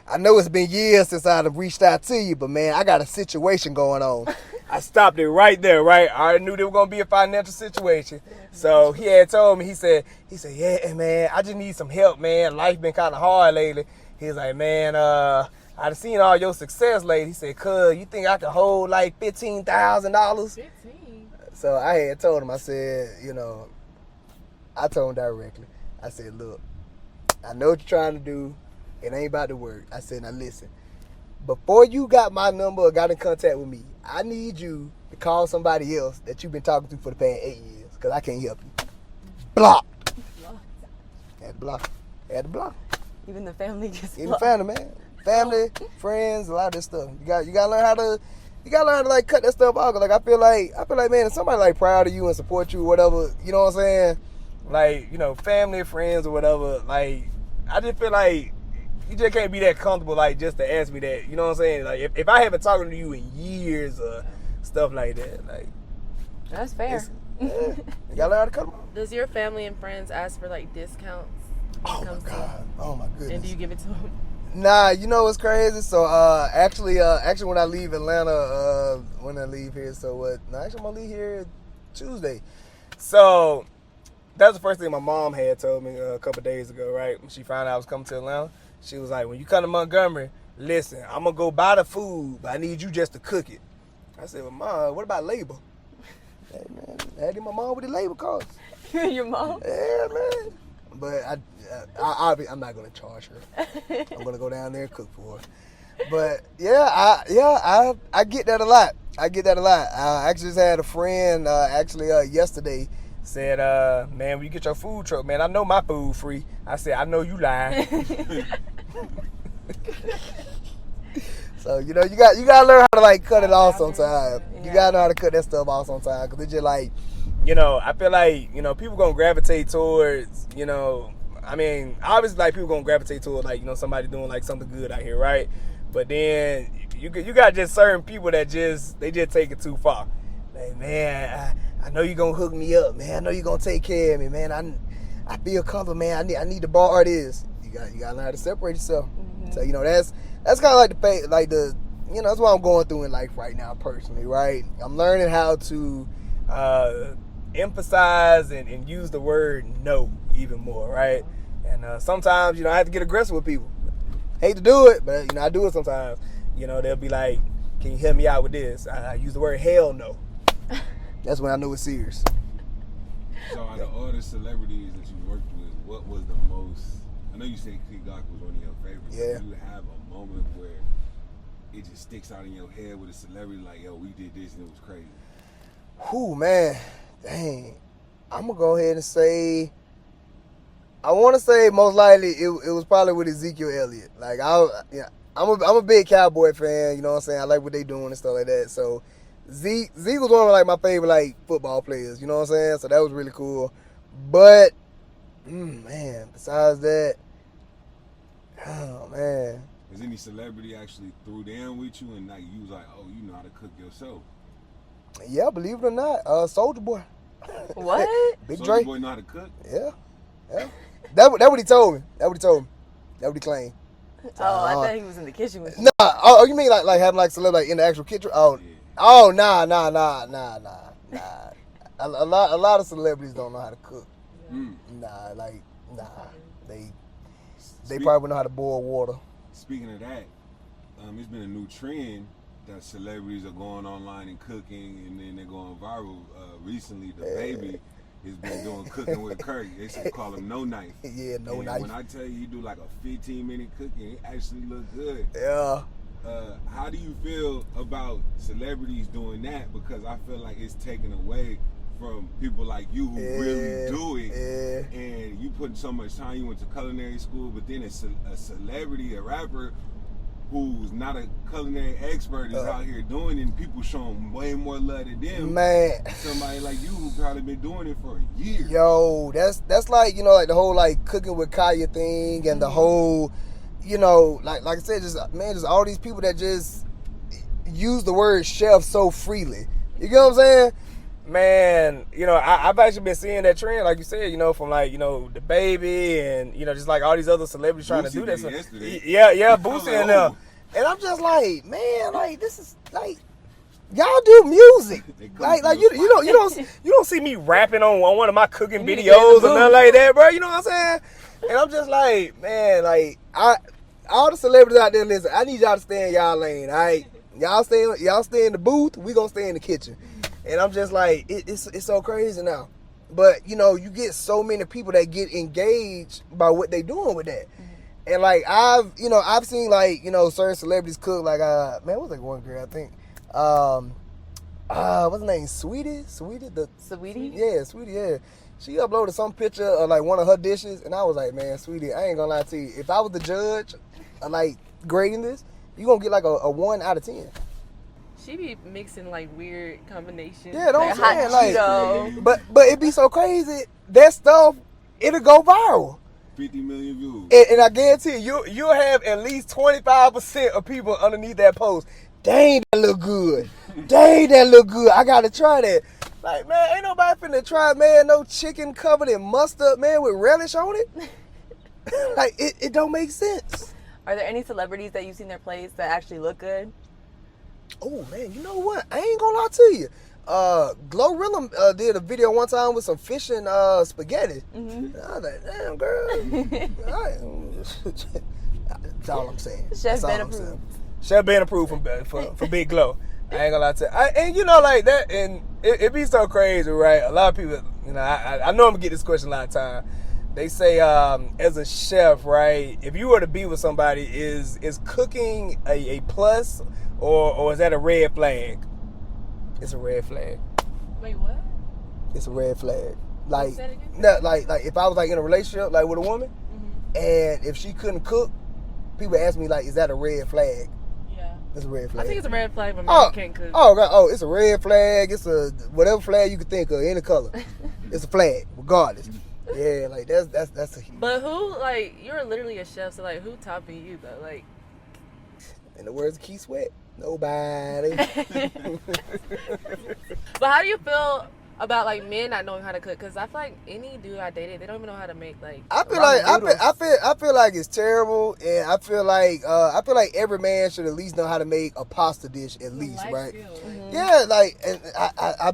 I know it's been years since I've reached out to you, but man, I got a situation going on. I stopped it right there, right? I already knew there was going to be a financial situation. So he had told me, he said, yeah, man, I just need some help, man. Life been kind of hard lately. He was like, man, I've seen all your success lately. He said, cuz, you think I can hold like $15,000? 15. So I had told him, I said, you know, I told him directly. I said, look, I know what you're trying to do. It ain't about to work. I said, now listen, before you got my number or got in contact with me, I need you to call somebody else that you've been talking to for the past 8 years, because I can't help you. Block. Had to block. Even the family gets Even blocked. family, man. Family, friends, a lot of this stuff. You gotta learn how to like cut that stuff out. Like I feel like man, if somebody like proud of you and support you or whatever, you know what I'm saying? Like, you know, family, friends or whatever, like I just feel like you just can't be that comfortable, like, just to ask me that. You know what I'm saying? Like, if I haven't talked to you in years or stuff like that, like. That's fair. Yeah, you gotta learn how to cut them off. Does your family and friends ask for like discounts? Oh my God. Oh my goodness. And do you give it to them? Nah, you know what's crazy? So actually when I leave Atlanta, when I leave here, so what? No, actually I'm gonna leave here Tuesday. So that was the first thing my mom had told me a couple days ago, right? When she found out I was coming to Atlanta, she was like, when you come to Montgomery, listen, I'm gonna go buy the food, but I need you just to cook it. I said, well, Mom, what about labor? Hey man, I had my mom with the labor costs. You and your mom? Yeah, man. But I'm not gonna charge her. I'm gonna go down there and cook for her. But I get that a lot. I actually just had a friend yesterday said, man, when you get your food truck, man, I know my food free. I said, I know you lying. So you gotta learn how to like cut it off sometimes. You gotta know how to cut that stuff off sometimes, cause it's just like, I feel like, people gonna gravitate towards, I mean, obviously, like, people gonna gravitate towards, like, somebody doing, like, something good out here, right? But then you got just certain people that they just take it too far. Like, man, I know you gonna hook me up, man. I know you gonna take care of me, man. I feel comfortable, man. I need to borrow this. You gotta learn how to separate yourself. Mm-hmm. So, that's kind of like that's what I'm going through in life right now, personally, right? I'm learning how to emphasize and use the word no even more, right? And sometimes, I have to get aggressive with people. Hate to do it, but, I do it sometimes. They'll be like, can you help me out with this? I use the word hell no. That's when I know it's serious. So out of all the celebrities that you worked with, what was the most, I know you said Glock was one of your favorites. Yeah. Do you have a moment where it just sticks out in your head with a celebrity like, yo, we did this and it was crazy? Whew, man. Dang. I'm going to go ahead and say, I want to say most likely it was probably with Ezekiel Elliott. Like, I'm a big Cowboy fan, you know what I'm saying? I like what they doing and stuff like that. So, Zeke was one of, like, my favorite, like, football players, you know what I'm saying? So, that was really cool. But, man, besides that, oh, man. Has any celebrity actually threw down with you and, like, you was like, oh, you know how to cook yourself? Yeah, believe it or not, Soulja Boy. What? Big Soulja Drake. Boy know how to cook? Yeah. That what he told me. That what he claimed. Oh, I thought he was in the kitchen with you. Nah. Oh, you mean like having like celebrity like in the actual kitchen? Oh, yeah. Oh, nah. A lot of celebrities don't know how to cook. Nah. They probably know how to boil water. Speaking of that, it's been a new trend that celebrities are going online and cooking, and then they're going viral. Recently, DaBaby has been doing cooking with Kirk. They should call him No Knife. Yeah, No and Knife. When I tell you, he do like a 15-minute cooking, it actually look good. Yeah. How do you feel about celebrities doing that? Because I feel like it's taken away from people like you who really do it. Yeah. And you put so much time. You went to culinary school, but then a celebrity, a rapper who's not a culinary expert is out here doing it, and people showing way more love to them. Man. Somebody like you who probably been doing it for a year. Yo, that's like, like the whole like cooking with Kaya thing and the whole, like I said, just all these people that just use the word chef so freely. You get what I'm saying? Man, I've actually been seeing that trend, like you said, from like, DaBaby and, just like all these other celebrities trying to do that. Yeah, Boosie and them. And I'm just like, man, like this is like, y'all do music. Like you don't see me rapping on one of my cooking videos or nothing like that, bro. You know what I'm saying? And I'm just like, man, like all the celebrities out there, listen, I need y'all to stay in y'all lane, all right? Y'all stay in the booth, we gonna stay in the kitchen. And I'm just like, it's so crazy now. But, you get so many people that get engaged by what they doing with that. Mm-hmm. And like, I've seen like, certain celebrities cook like, man, what's that one girl, I think? What's her name? Saweetie? Saweetie? Yeah, Saweetie, yeah. She uploaded some picture of like one of her dishes, and I was like, man, Saweetie, I ain't gonna lie to you. If I was the judge, like grading this, you gonna get like a 1 out of 10. She be mixing like weird combinations. Yeah, don't like say like, but it be so crazy. That stuff, it'll go viral. 50 million views. And I guarantee you'll have at least 25% of people underneath that post. Dang, that look good. Dang, that look good. I gotta try that. Like, man, ain't nobody finna try, man, no chicken covered in mustard, man, with relish on it. Like, it don't make sense. Are there any celebrities that you've seen their plays that actually look good? Oh man, you know what? I ain't gonna lie to you. GloRilla did a video one time with some fish and spaghetti. Mm-hmm. I was like, damn girl. That's all I'm saying. Chef Ben approved. Chef Ben approved for Big Glow. I ain't gonna lie to you. And you know, like that, and it be so crazy, right? A lot of people, you know, I know I'm gonna get this question a lot of time. They say, as a chef, right? If you were to be with somebody, is cooking a plus, or is that a red flag? It's a red flag. Wait, what? It's a red flag. Like, no, like if I was like in a relationship, like with a woman, and if she couldn't cook, people ask me like, is that a red flag? Yeah, it's a red flag. I think it's a red flag when men can't cook. Oh God, it's a red flag. It's a whatever flag you could think of, any color. It's a flag, regardless. Yeah, like that's a. But who, like, you're literally a chef, so like, who topping you though? Like, in the words of Keith Sweat, nobody. But how do you feel about like men not knowing how to cook? Because I feel like any dude I dated, they don't even know how to make like. I feel like it's terrible, and I feel like every man should at least know how to make a pasta dish at least, right? Yeah, like, and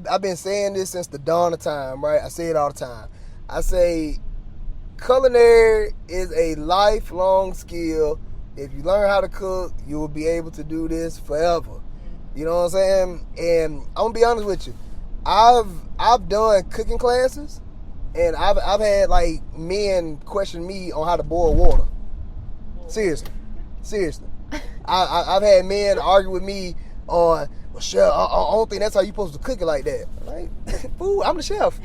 I've been saying this since the dawn of time, right? I say it all the time. I say, culinary is a lifelong skill. If you learn how to cook, you will be able to do this forever. You know what I'm saying? And I'm gonna be honest with you. I've done cooking classes, and I've had like men question me on how to boil water. Seriously. I've had men argue with me on, well, chef, I don't think that's how you supposed to cook it like that. Like, fool, I'm the chef.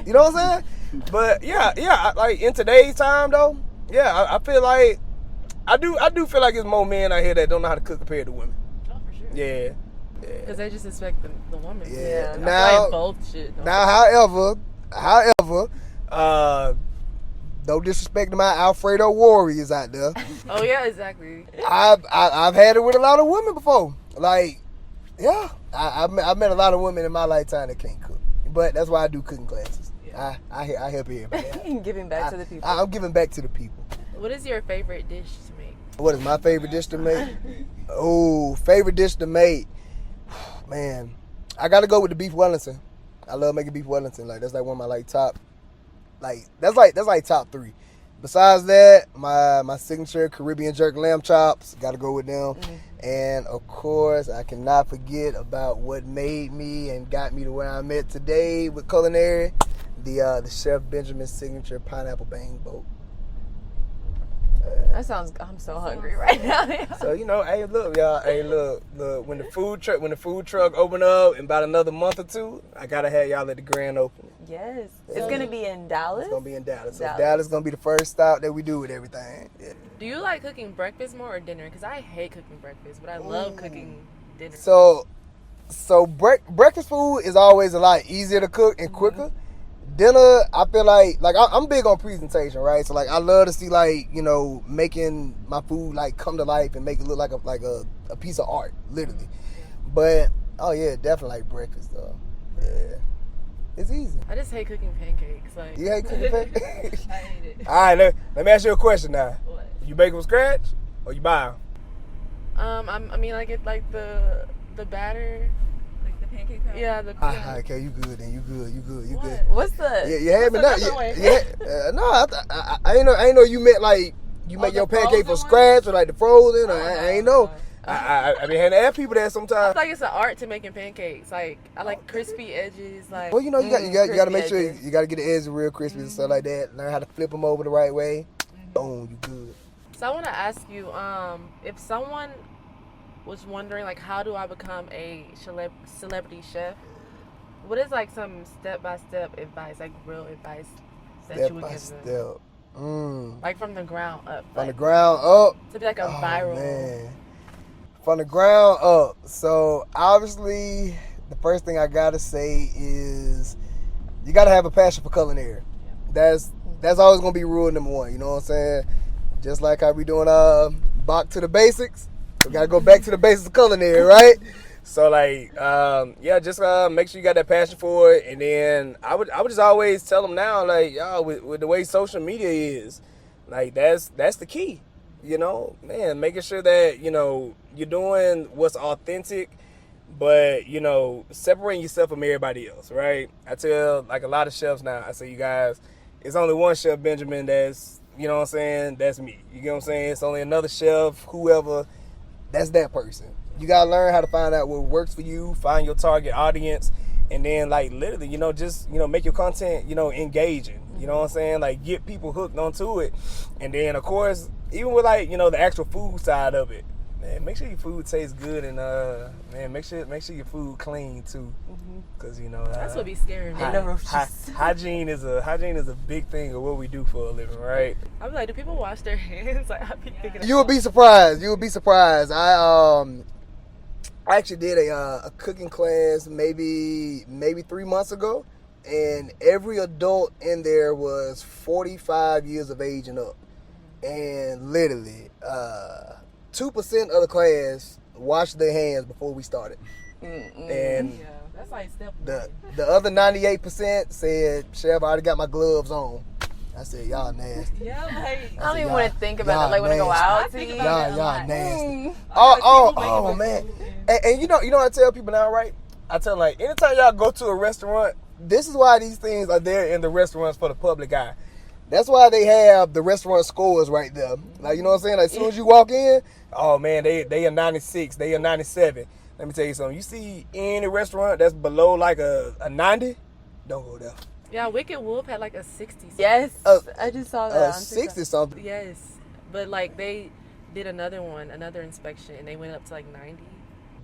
You know what I'm saying? But yeah, like in today's time though, yeah, I feel like I do feel like there's more men out here that don't know how to cook compared to women. Oh, for sure. Yeah. Because they just expect the woman. Yeah. Now, like both shit. However, no disrespect to my Alfredo warriors out there. Oh yeah, exactly. I've had it with a lot of women before. Like, yeah, I've met a lot of women in my lifetime that can't cook, but that's why I do cooking classes. Yeah. I help everybody. Giving back to the people. I'm giving back to the people. What is your favorite dish to make? What is my favorite dish to make? Oh, favorite dish to make. Man, I gotta go with the beef Wellington. I love making beef Wellington. Like, that's like one of my like top. Like that's like top 3. Besides that, my signature Caribbean jerk lamb chops. Gotta go with them. And of course, I cannot forget about what made me and got me to where I'm at today with culinary. The chef Benjamin signature pineapple bang boat. That sounds. I'm so hungry right now. So you know, hey, look, y'all. Hey, look. When the food truck open up in about another month or 2, I gotta have y'all at the grand opening. Yes, it's gonna be in Dallas. It's gonna be in Dallas. So Dallas is gonna be the first stop that we do with everything. Yeah. Do you like cooking breakfast more or dinner? Because I hate cooking breakfast, but I love cooking dinner. So breakfast food is always a lot easier to cook and quicker. Dinner, I feel like I'm big on presentation, right? So like I love to see like, you know, making my food like come to life and make it look like a piece of art, literally. But oh yeah, definitely like breakfast though. Yeah, it's easy. I just hate cooking pancakes. Like, you hate cooking pancakes? I hate it. All right, let me ask you a question now. What? You make them from scratch or you buy them? I mean, like it like the batter. Pancake powder? Yeah, okay, you good then. You good. What's the? Yeah, you had me now. No, I ain't know you meant like you make your pancake from scratch or like the frozen. I ain't know. I been having to ask people that sometimes. I feel like it's an art to making pancakes. Like I like crispy edges. Like, well, you know, you got to make sure you got to get the edges real crispy and stuff like that. Learn how to flip them over the right way. Boom, you good. So I want to ask you, if someone was wondering like, how do I become a celebrity chef? What is like some step-by-step advice, like real advice that you would give them? Like from the ground up. From the ground up? To be like a viral. Man. From the ground up. So obviously, the first thing I gotta say is you gotta have a passion for culinary. That's always gonna be rule number 1. You know what I'm saying? Just like how we doing Bach to the basics. We gotta go back to the basics of culinary, right? So like, just make sure you got that passion for it, and then I would just always tell them now, like, y'all, with the way social media is, like that's the key. you know, man, making sure that, you know, you're doing what's authentic, but, you know, separating yourself from everybody else, right? I tell, like, a lot of chefs now, I say, you guys, it's only one chef, Benjamin, that's, you know what I'm saying, that's me. You get what I'm saying? It's only another chef, whoever, that's that person. You got to learn how to find out what works for you, find your target audience, and then, like, literally, you know, just, you know, make your content, you know, engaging. You know what I'm saying? Like, get people hooked onto it. And then, of course, even with, like, you know, the actual food side of it, man, make sure your food tastes good, and man, make sure your food clean too, because you know that's what be scaring me. Hygiene is a big thing of what we do for a living, right? I'm like, do people wash their hands? Like, I be thinking. You would be surprised. I actually did a cooking class maybe 3 months ago, and every adult in there was 45 years of age and up, and literally 2% of the class washed their hands before we started. And Yeah, that's like step the other 98% said, Chef, I already got my gloves on. I said, y'all nasty. Yeah, like I don't even want to think about it. Like when I go out to eat. Y'all nasty. Oh man. And you know I tell people now, right? I tell them, like, anytime y'all go to a restaurant, this is why these things are there in the restaurants for the public eye. That's why they have the restaurant scores right there. Like, you know what I'm saying? Like, as soon as you walk in, oh man, they are 96, they are 97. Let me tell you something. You see any restaurant that's below like a 90, don't go there. yeah, Wicked Wolf had like a 60 something. Yes, I just saw that. 60 something. Yes, but like they did another inspection, and they went up to like 90.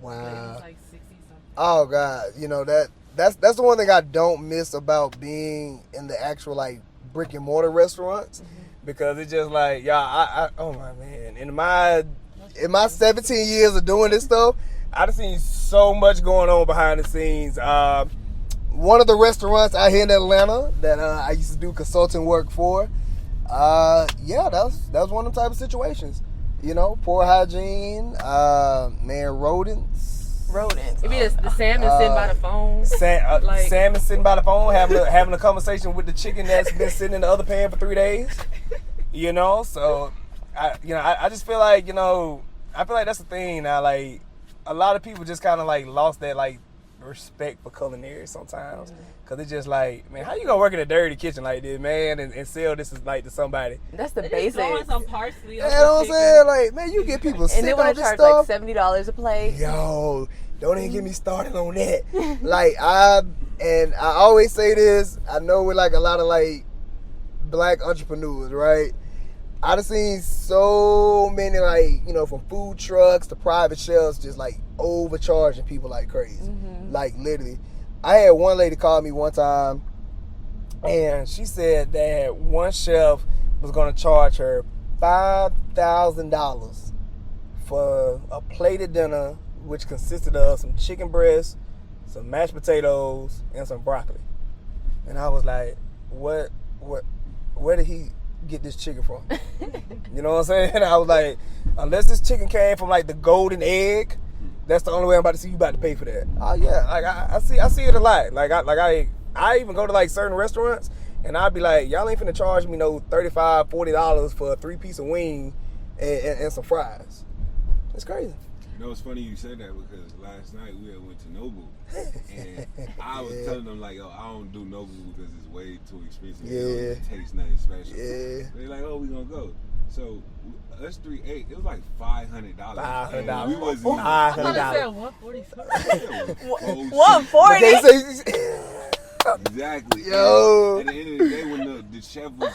But it Wow. was like 60 something. Oh God, you know that's the one thing I don't miss about being in the actual like brick and mortar restaurants, Because it's just like, y'all, oh my man, in my 17 years of doing this stuff, I've seen so much going on behind the scenes. one of the restaurants out here in Atlanta that I used to do consulting work for, yeah, that was one of them type of situations. You know, poor hygiene, man, rodents. It be the salmon sitting by the phone. Like- Salmon sitting by the phone having a conversation with the chicken that's been sitting in the other pan for 3 days. You know, so I just feel like, you know, I feel like that's the thing now. Like, a lot of people just kind of like lost that like respect for culinary sometimes, because it's just like, man, how you gonna work in a dirty kitchen like this, man, and sell this like to somebody? That's the They basics. just throwing some parsley. You know what I'm saying? Like, man, you get people sick And they on want this to charge stuff. like $70 a plate. Yo, don't even get me started on that. Like, I always say this. I know we're like a lot of like black entrepreneurs, right? I've seen so many, like, you know, from food trucks to private chefs just like overcharging people like crazy. Like, literally. I had one lady call me one time, and she said that one chef was going to charge her $5,000 for a plate of dinner, which consisted of some chicken breast, some mashed potatoes, and some broccoli. And I was like, where did he get this chicken from? You know what I'm saying? I was like, unless this chicken came from like the golden egg, that's the only way I'm about to see you about to pay for that. Oh yeah, like I see it a lot. Like I even go to like certain restaurants, and I'd be like, y'all ain't finna charge me no $35, $40 for a 3-piece of wing and some fries. It's crazy. You know, it's funny you said that, because last night we had went to Nobu, and I was telling them like, yo, I don't do Nobu because it's way too expensive. Yeah. It tastes nothing special. Yeah. They're like, oh, we gonna go. So us 3 ate. It was like $500. $500. We wasn't. I thought it $500. said 140. 140. They say, Exactly. Yo. At the end of the day, when the chef was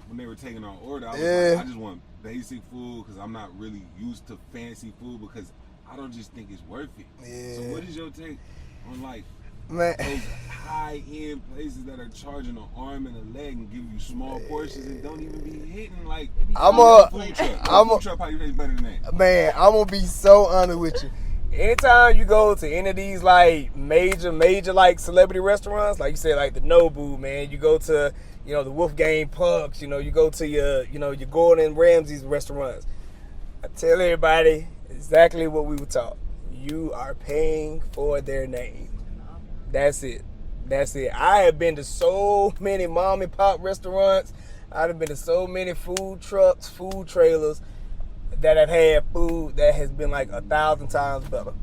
when they were taking our order, I was Yeah. like, I just want basic food because I'm not really used to fancy food, because I don't just think it's worth it. Yeah. So what is your take on like man. those high end places that are charging an arm and a leg and give you small portions and don't even be hitting like I'm food truck? I'm Food truck probably tastes better than that. Man, I'm gonna be so honest with you. Anytime you go to any of these like major like celebrity restaurants, like you said, like the Nobu, man, you go to, you know, the Wolfgang Punks, you know, you go to your Gordon Ramsay's restaurants. I tell everybody exactly what we were taught. You are paying for their name. That's it. I have been to so many mom and pop restaurants. I've been to so many food trucks, food trailers. that have had food that has been like 1,000 times better.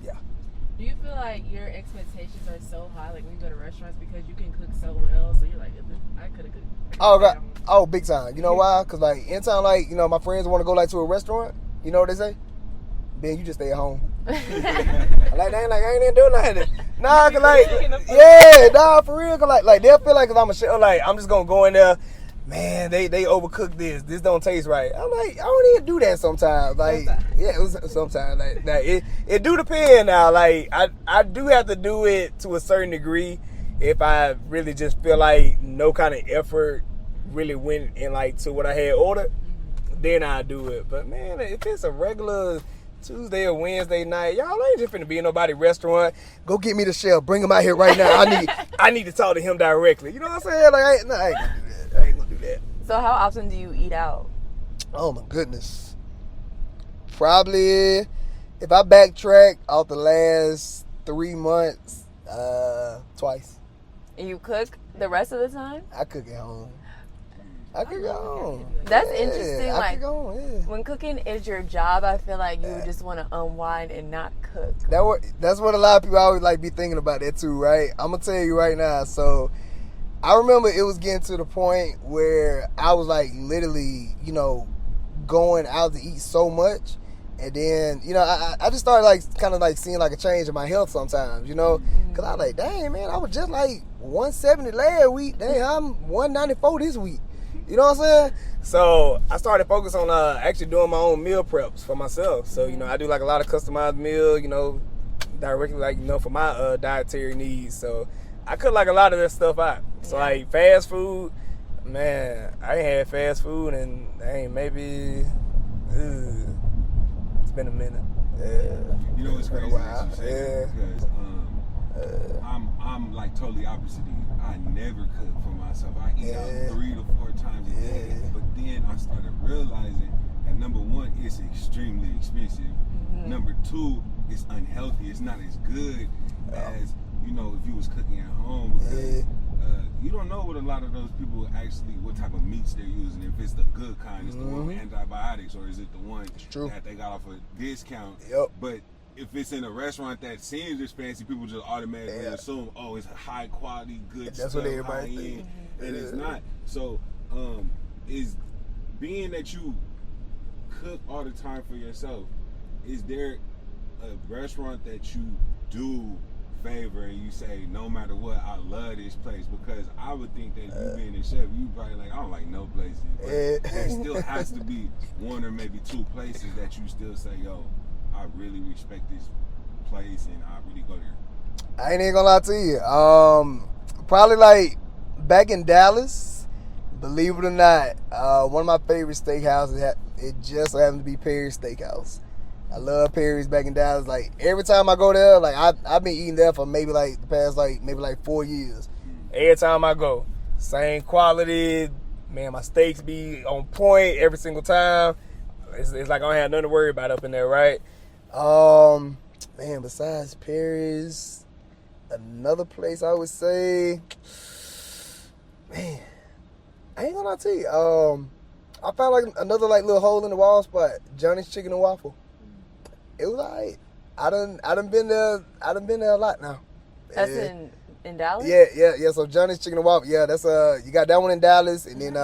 Yeah. Do you feel like your expectations are so high, like when you go to restaurants, because you can cook so well, so you're like, I could have cooked. Oh, God. Oh, big time. You know why? Because, like, anytime, like, you know, my friends want to go, like, to a restaurant, you know what they say? Ben, you just stay at home. Like, they ain't like, I ain't even doing nothing. Nah, cause like, yeah, nah, for real. Cause like they'll feel like, cause I'm a chef, like, I'm just gonna go in there, man, they overcook this. This don't taste right. I'm like, I don't even do that sometimes. Like, yeah, it was sometimes. Like it do depend now. Like, I do have to do it to a certain degree if I really just feel like no kind of effort really went in, like, to what I had ordered, then I do it. But man, if it's a regular Tuesday or Wednesday night, y'all ain't just finna be in nobody restaurant. Go get me the chef. Bring him out here right now. I need to talk to him directly. You know what I'm saying? Like, I ain't gonna do that. I ain't gonna do that. So how often do you eat out? Oh my goodness. Probably, if I backtrack out the last 3 months, twice. And you cook the rest of the time? I cook at home. I could go home. That's interesting. I Like, could go home, yeah. when cooking is your job, I feel like you would just want to unwind and not cook. That's what a lot of people always like be thinking about that too, right? I'm gonna tell you right now. So I remember it was getting to the point where I was like literally, you know, going out to eat so much, and then, you know, I just started like kind of like seeing like a change in my health sometimes, you know, because I was like, dang man, I was just like 170 last week, dang, I'm 194 this week. You know what I'm saying? So I started focus on actually doing my own meal preps for myself. So, you know, I do like a lot of customized meal, you know, directly, like, you know, for my dietary needs. So I cut like a lot of that stuff out. So like fast food, man, I ain't had fast food and maybe it's been a minute. Yeah. You know what's crazy that you say Yeah. because I'm like totally opposite of you. I never cook for myself. I eat out 3 to 4 times a day. But then I started realizing that number one, it's extremely expensive. Number two, it's unhealthy. It's not as good as, you know, if you was cooking at home, because you don't know what a lot of those people actually, what type of meats they're using. If it's the good kind, it's the one with antibiotics, or is it the one that they got off a discount? But if it's in a restaurant that seems as fancy, people just automatically assume, oh, it's high quality, good That's stuff, what everybody high think. end, and it's not. So, is being that you cook all the time for yourself, is there a restaurant that you do favor and you say, no matter what, I love this place? Because I would think that you being a chef, you probably like, I don't like no places, but there still has to be 1 or maybe 2 places that you still say, yo, I really respect this place and I really go there. I ain't even gonna lie to you. Probably like back in Dallas, believe it or not, one of my favorite steakhouses, it just happened to be Perry's Steakhouse. I love Perry's back in Dallas. Like, every time I go there, like, I've been eating there for maybe like the past like maybe like 4 years. Every time I go, same quality, man, my steaks be on point every single time. It's like I don't have nothing to worry about up in there, right? Man, besides Perry's, another place I would say, man, I ain't gonna lie to you. I found like another like little hole in the wall spot, Johnny's Chicken and Waffle. It was alright. I done been there a lot now. That's in Dallas? Yeah. So Johnny's Chicken and Waffle, yeah, that's you got that one in Dallas, and then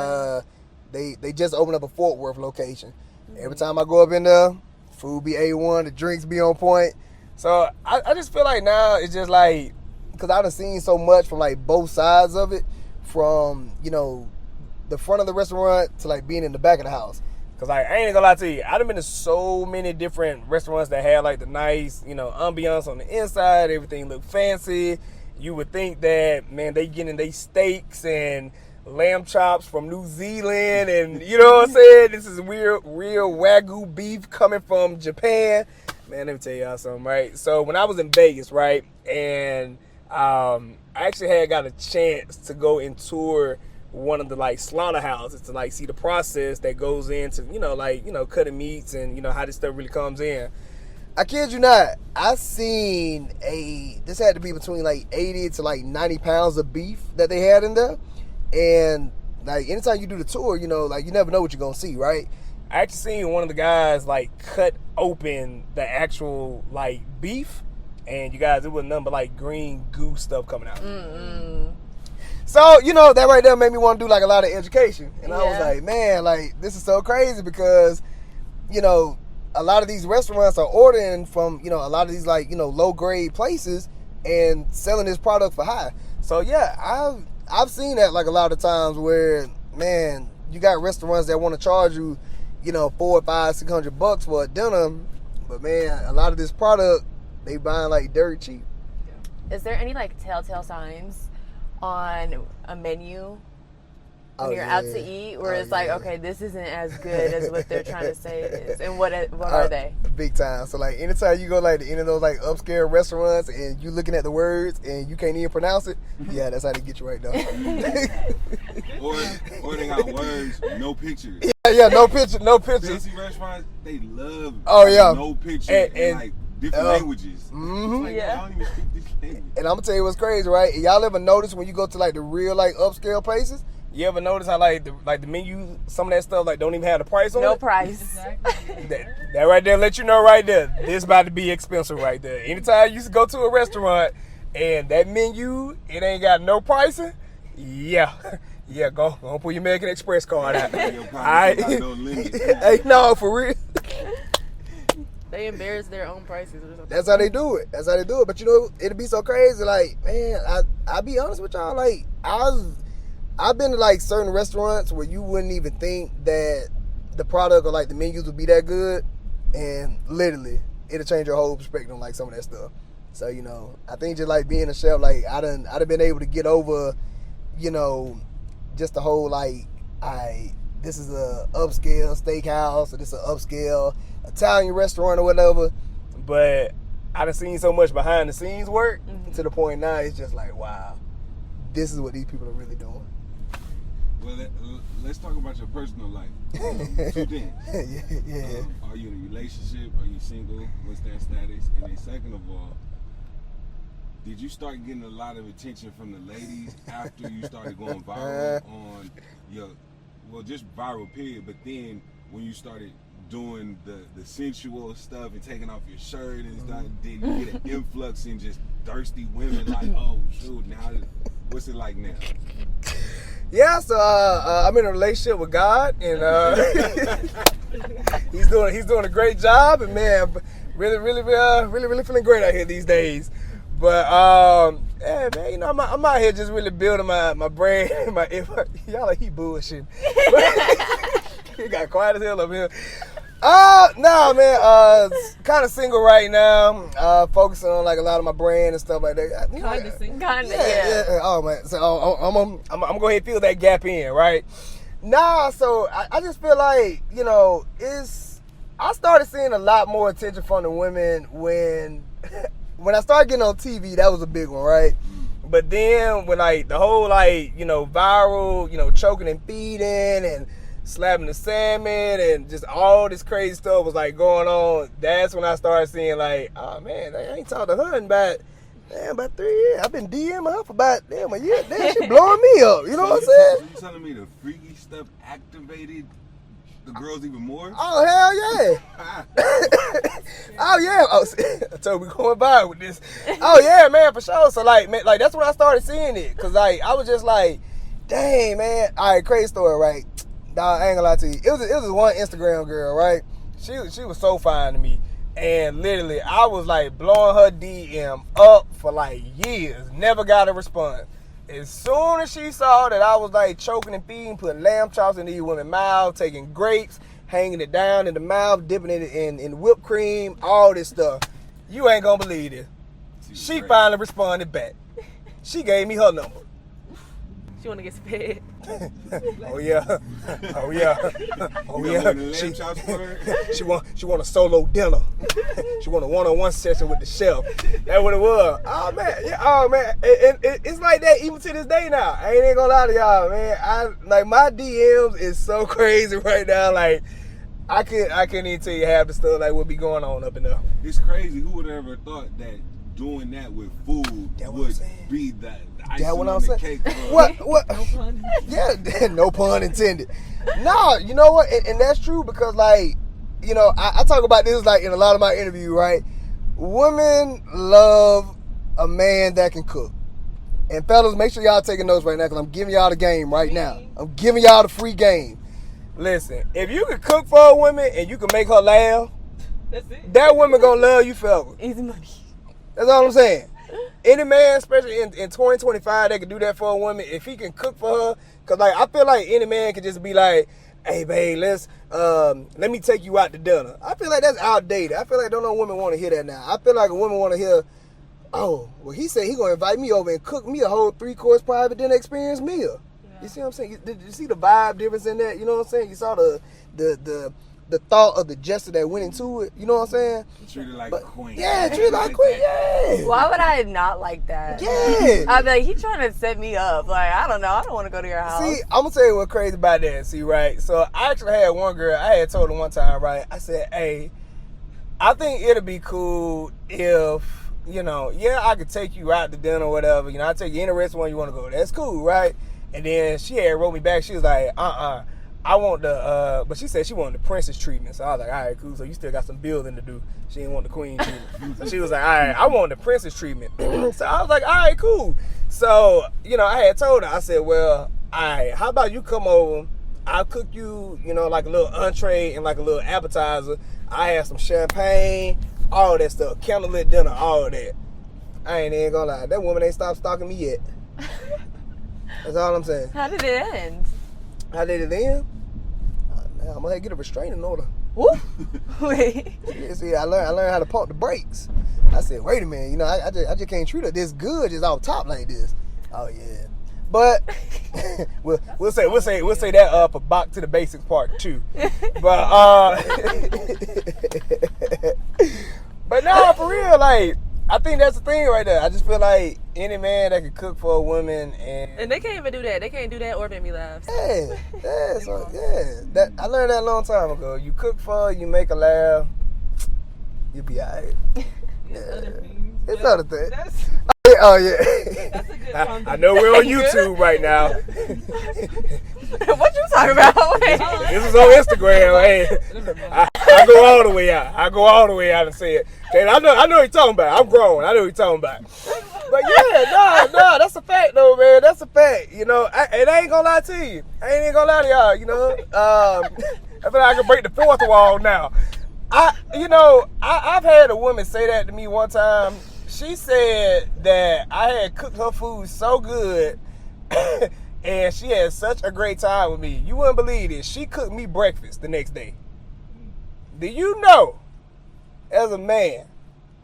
they just opened up a Fort Worth location. Every time I go up in there, food be A1, the drinks be on point. So I just feel like now it's just like, because I done seen so much from like both sides of it, from, you know, the front of the restaurant to like being in the back of the house. Cause like, I ain't gonna lie to you, I done been to so many different restaurants that had like the nice, you know, ambiance on the inside, everything look fancy. You would think that, man, they getting they steaks and lamb chops from New Zealand, and you know what I'm saying? This is real Wagyu beef coming from Japan. Man, let me tell y'all something, right? So when I was in Vegas, right, and I actually had got a chance to go and tour one of the like slaughterhouses to like see the process that goes into, you know, like, you know, cutting meats and, you know, how this stuff really comes in. I kid you not, I seen this had to be between like 80 to like 90 pounds of beef that they had in there. And like anytime you do the tour, you know, like you never know what you're gonna see, right? I actually seen one of the guys like cut open the actual like beef, and you guys, it was nothing but like green goo stuff coming out. So, you know, that right there made me want to do like a lot of education. And I was Yeah. like, man, like this is so crazy because, you know, a lot of these restaurants are ordering from, you know, a lot of these like, you know, low grade places and selling this product for high. So yeah, I've seen that like a lot of times where, man, you got restaurants that want to charge you, you know, $400, $500, $600 for a dinner, but man, a lot of this product they buying like dirt cheap. Is there any like telltale signs on a menu when you're out to eat where it's like, okay, this isn't as good as what they're trying to say it is? And what are they? Big time. So like anytime you go like to any of those like upscale restaurants and you looking at the words and you can't even pronounce it, yeah, that's how they get you right there. or they got words, no pictures. Yeah, no pictures. Fancy restaurants, they love no pictures and like different languages. Mm-hmm. Like, I don't even speak this language. And I'm gonna tell you what's crazy, right? Y'all ever notice when you go to like the real like upscale places? You ever notice how like the menu, some of that stuff like don't even have the price on it? No price. That right there let you know right there, this about to be expensive right there. Anytime you go to a restaurant and that menu, it ain't got no pricing, yeah, go pull your American Express card out. No, for real. They embarrass their own prices or something. That's how they do it. But you know, it'd be so crazy. Like, man, I'll be honest with y'all. Like, I've been to like certain restaurants where you wouldn't even think that the product or like the menus would be that good, and literally it'll change your whole perspective on like some of that stuff. So, you know, I think just like being a chef, like I'd have been able to get over, you know, just the whole like, this is a upscale steakhouse or this is an upscale Italian restaurant or whatever. But I done seen so much behind the scenes work to the point now it's just like, wow, this is what these people are really doing. Well, let's talk about your personal life. 2 things. Yeah. Are you in a relationship? Are you single? What's that status? And then second of all, did you start getting a lot of attention from the ladies after you started going viral on your, well, just viral period, but then when you started doing the sensual stuff and taking off your shirt and stuff, did you get an influx in just thirsty women like, oh shoot, now what's it like now? Yeah, so I'm in a relationship with God, and he's doing a great job, and man, really feeling great out here these days. But yeah, man, you know, I'm out here just really building my brand. Y'all like he bullshitting. He got quiet as hell up here. No, man. Kind of single right now. Focusing on like a lot of my brand and stuff like that. You know, Kind of single. Yeah. Oh man. So I'm gonna go ahead and fill that gap in, right? Nah. So I just feel like, you know, I started seeing a lot more attention from the women when I started getting on TV. That was a big one, right? But then when like the whole like, you know, viral, you know, choking and feeding and slapping the salmon and just all this crazy stuff was like going on, that's when I started seeing like, oh man, I ain't talked to her in about 3 years. I've been DMing her for about a year. Damn, she blowing me up. You know what I'm saying? So you telling me the freaky stuff activated the girls even more? Oh hell yeah! Oh yeah! I told we going by with this. Oh yeah, man, for sure. So like, man, like that's when I started seeing it, cause like I was just like, dang man. All right, crazy story, right? Nah, I ain't gonna lie to you. It was this one Instagram girl, right? She was so fine to me, and literally I was like blowing her DM up for like years, never got a response. As soon as she saw that I was like choking and feeding, putting lamb chops in these women's mouth, taking grapes, hanging it down in the mouth, dipping it in whipped cream, all this stuff, you ain't gonna believe it. She finally responded back. She gave me her number. She want to get fed. Oh yeah. She want a solo dinner. She want a one-on-one session with the chef. That's what it was. Oh man, it's like that even to this day now. I ain't gonna lie to y'all, man. My DMs is so crazy right now. Like I can't even tell you half the stuff like what be going on up in there. It's crazy. Who would have ever thought that doing that with food would be the icing on the cake? What? No pun intended. Yeah, no pun intended. No, you know what? And that's true because, like, you know, I talk about this, like, in a lot of my interviews, right? Women love a man that can cook. And fellas, make sure y'all taking notes right now because I'm giving y'all the game right now. I'm giving y'all the free game. Listen, if you can cook for a woman and you can make her laugh, That's it. that woman gonna love you forever. Easy money. That's all I'm saying. Any man, especially in 2025, that can do that for a woman if he can cook for her. Cause like I feel like any man can just be like, "Hey babe, let me take you out to dinner." I feel like that's outdated. I feel like don't no women want to hear that now. I feel like a woman want to hear, "Oh, well, he said he gonna invite me over and cook me a whole 3-course private dinner experience meal." Yeah. You see what I'm saying? Did you see the vibe difference in that? You know what I'm saying? You saw the thought of the gesture that went into it. You know what I'm saying? Treat her like a queen. Yeah, treat her like a queen. Yeah. Why would I not like that? Yeah. I'd be like, he trying to set me up. Like, I don't know. I don't want to go to your house. See, I'm gonna tell you what's crazy about that. See, right? So I actually had one girl. I had told her one time, right? I said, "Hey, I think it'll be cool if, you know, yeah, I could take you out to dinner or whatever. You know, I take you in a restaurant you want to go. That's cool, right?" And then she had wrote me back. She was like, I want the, but she said she wanted the princess treatment. So I was like, all right, cool. So you still got some building to do. She didn't want the queen treatment. So she was like, all right, I want the princess treatment. So I was like, all right, cool. So, you know, I had told her, I said, well, all right, how about you come over? I'll cook you, you know, like a little entree and like a little appetizer. I have some champagne, all that stuff, candlelit dinner, all of that. I ain't even gonna lie. That woman ain't stopped stalking me yet. That's all I'm saying. How did it end? How did it end? I'm gonna get a restraining order. Whoop. Wait. Yeah, see, I learned how to pump the brakes. I said, wait a minute, you know, I just can't treat her this good, just off top like this. Oh yeah, but we'll say that for Bach to the Basics Part 2. But but no, for real, like I think that's the thing right there. I just feel like any man that can cook for a woman and they can't even do that. They can't do that or make me laugh. Yeah. That I learned that a long time ago. You cook for her, you make her laugh, you'll be alright. It's other things. Oh yeah. That's a good one. I know we're on YouTube right now. What you talking about? Wait. This is on Instagram. Hey, I go all the way out. And say it. Okay, I know what you're talking about. I'm grown. I know what you're talking about. But yeah, no, that's a fact though, man. That's a fact. You know, and I ain't gonna lie to you. I ain't even gonna lie to y'all. You know, I feel like I can break the fourth wall now. I've had a woman say that to me one time. She said that I had cooked her food so good and she had such a great time with me. You wouldn't believe this. She cooked me breakfast the next day. Do you know, as a man,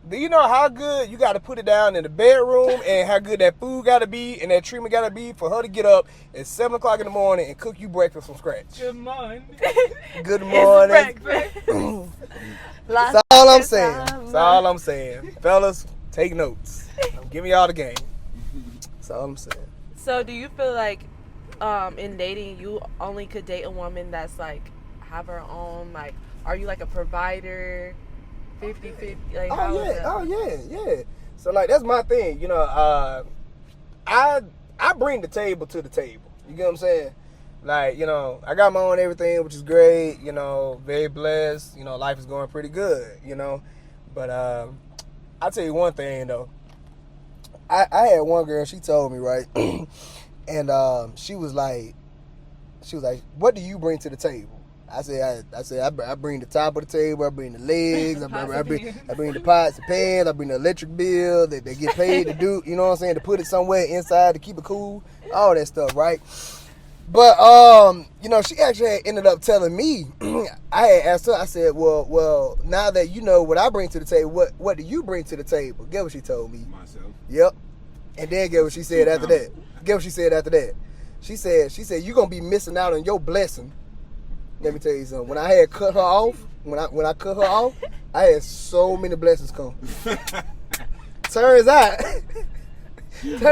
do you know how good you got to put it down in the bedroom and how good that food got to be and that treatment got to be for her to get up at 7 o'clock in the morning and cook you breakfast from scratch? Good morning. Good morning. That's all I'm saying. That's all I'm saying. Fellas, take notes. I'm giving y'all the game. That's all I'm saying. So do you feel like in dating you only could date a woman that's like have her own, like, are you like a provider, 50-50? Like, oh yeah. So like that's my thing. You know, I bring the table to the table. You get what I'm saying? Like, you know, I got my own everything, which is great. You know, very blessed. You know, life is going pretty good. You know, but I'll tell you one thing though. I had one girl, she told me, right? And she was like, what do you bring to the table? I said, I bring the top of the table, I bring the legs, I bring the pots and pans, I bring the electric bill that they get paid to do, you know what I'm saying, to put it somewhere inside to keep it cool, all that stuff, right? But, you know, she actually ended up telling me, I had asked her, I said, well, now that you know what I bring to the table, what do you bring to the table? Guess what she told me? Myself. Yep. And then guess what she said after that? She said, you're going to be missing out on your blessing. Let me tell you something. When I had cut her off, when I cut her off, I had so many blessings come. Turns out, she was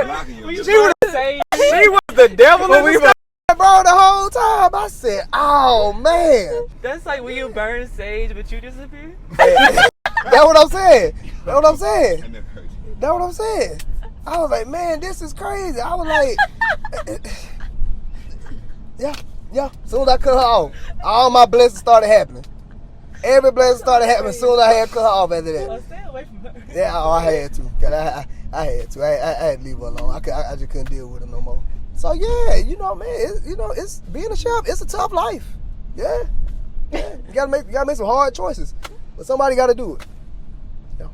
the devil in the sky, bro, the whole time. I said, oh, man. That's like when you burn sage, but you disappear? That's what I'm saying. I never heard you. That's what I'm saying. I was like, man, this is crazy. I was like, yeah. Yeah, as soon as I cut her off, all my blessings started happening. Every blessing started happening as soon as I had cut her off after that. Well, stay away from her. Yeah, I had to. 'Cause I had to. I had to leave her alone. I just couldn't deal with her no more. So yeah, you know, man, it's being a chef. It's a tough life. Yeah, you gotta make some hard choices, but somebody got to do it. Yeah.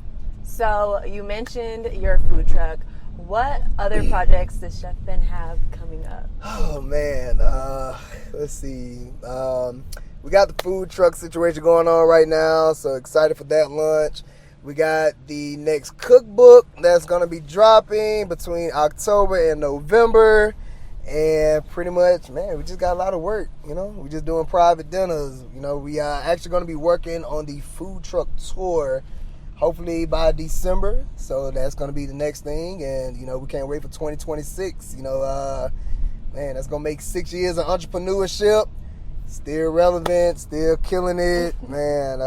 So you mentioned your food truck. What other projects does Chef Ben have coming up? Oh man, let's see. We got the food truck situation going on right now, so excited for that launch. We got the next cookbook that's gonna be dropping between October and November. And pretty much, man, we just got a lot of work, you know. We just doing private dinners. You know, we are actually going to be working on the food truck tour, hopefully by December. So that's going to be the next thing. And, you know, we can't wait for 2026. You know, man, that's going to make 6 years of entrepreneurship. Still relevant, still killing it. Man,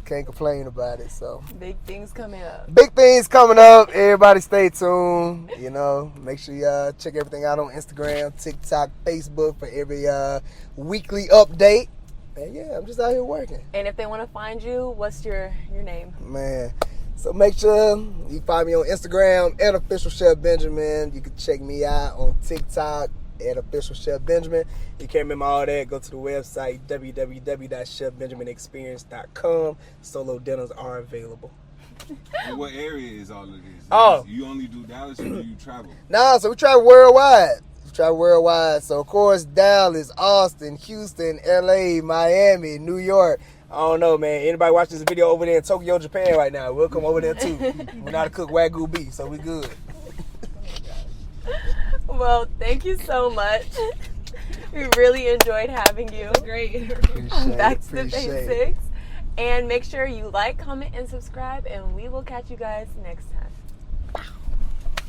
can't complain about it. So Big things coming up. big things coming up. Everybody stay tuned. You know, make sure you check everything out on Instagram, TikTok, Facebook for every weekly update. And yeah, I'm just out here working. And if they want to find you, what's your name? Man. So make sure you find me on Instagram at Official Chef Benjamin. You can check me out on TikTok at Official Chef Benjamin. You can't remember all that, go to the website www.chefbenjaminexperience.com. Solo dinners are available. And what area is all of this? Oh. You only do Dallas or do you travel? Nah, so we travel worldwide. So of course Dallas, Austin, Houston, LA, Miami, New York. I don't know, man. Anybody watching this video over there in Tokyo, Japan right now, we'll come over there too. We know how to cook Wagyu beef, so we good. Well, thank you so much. We really enjoyed having you. Great. Back to the basics. And make sure you like, comment, and subscribe, and we will catch you guys next time.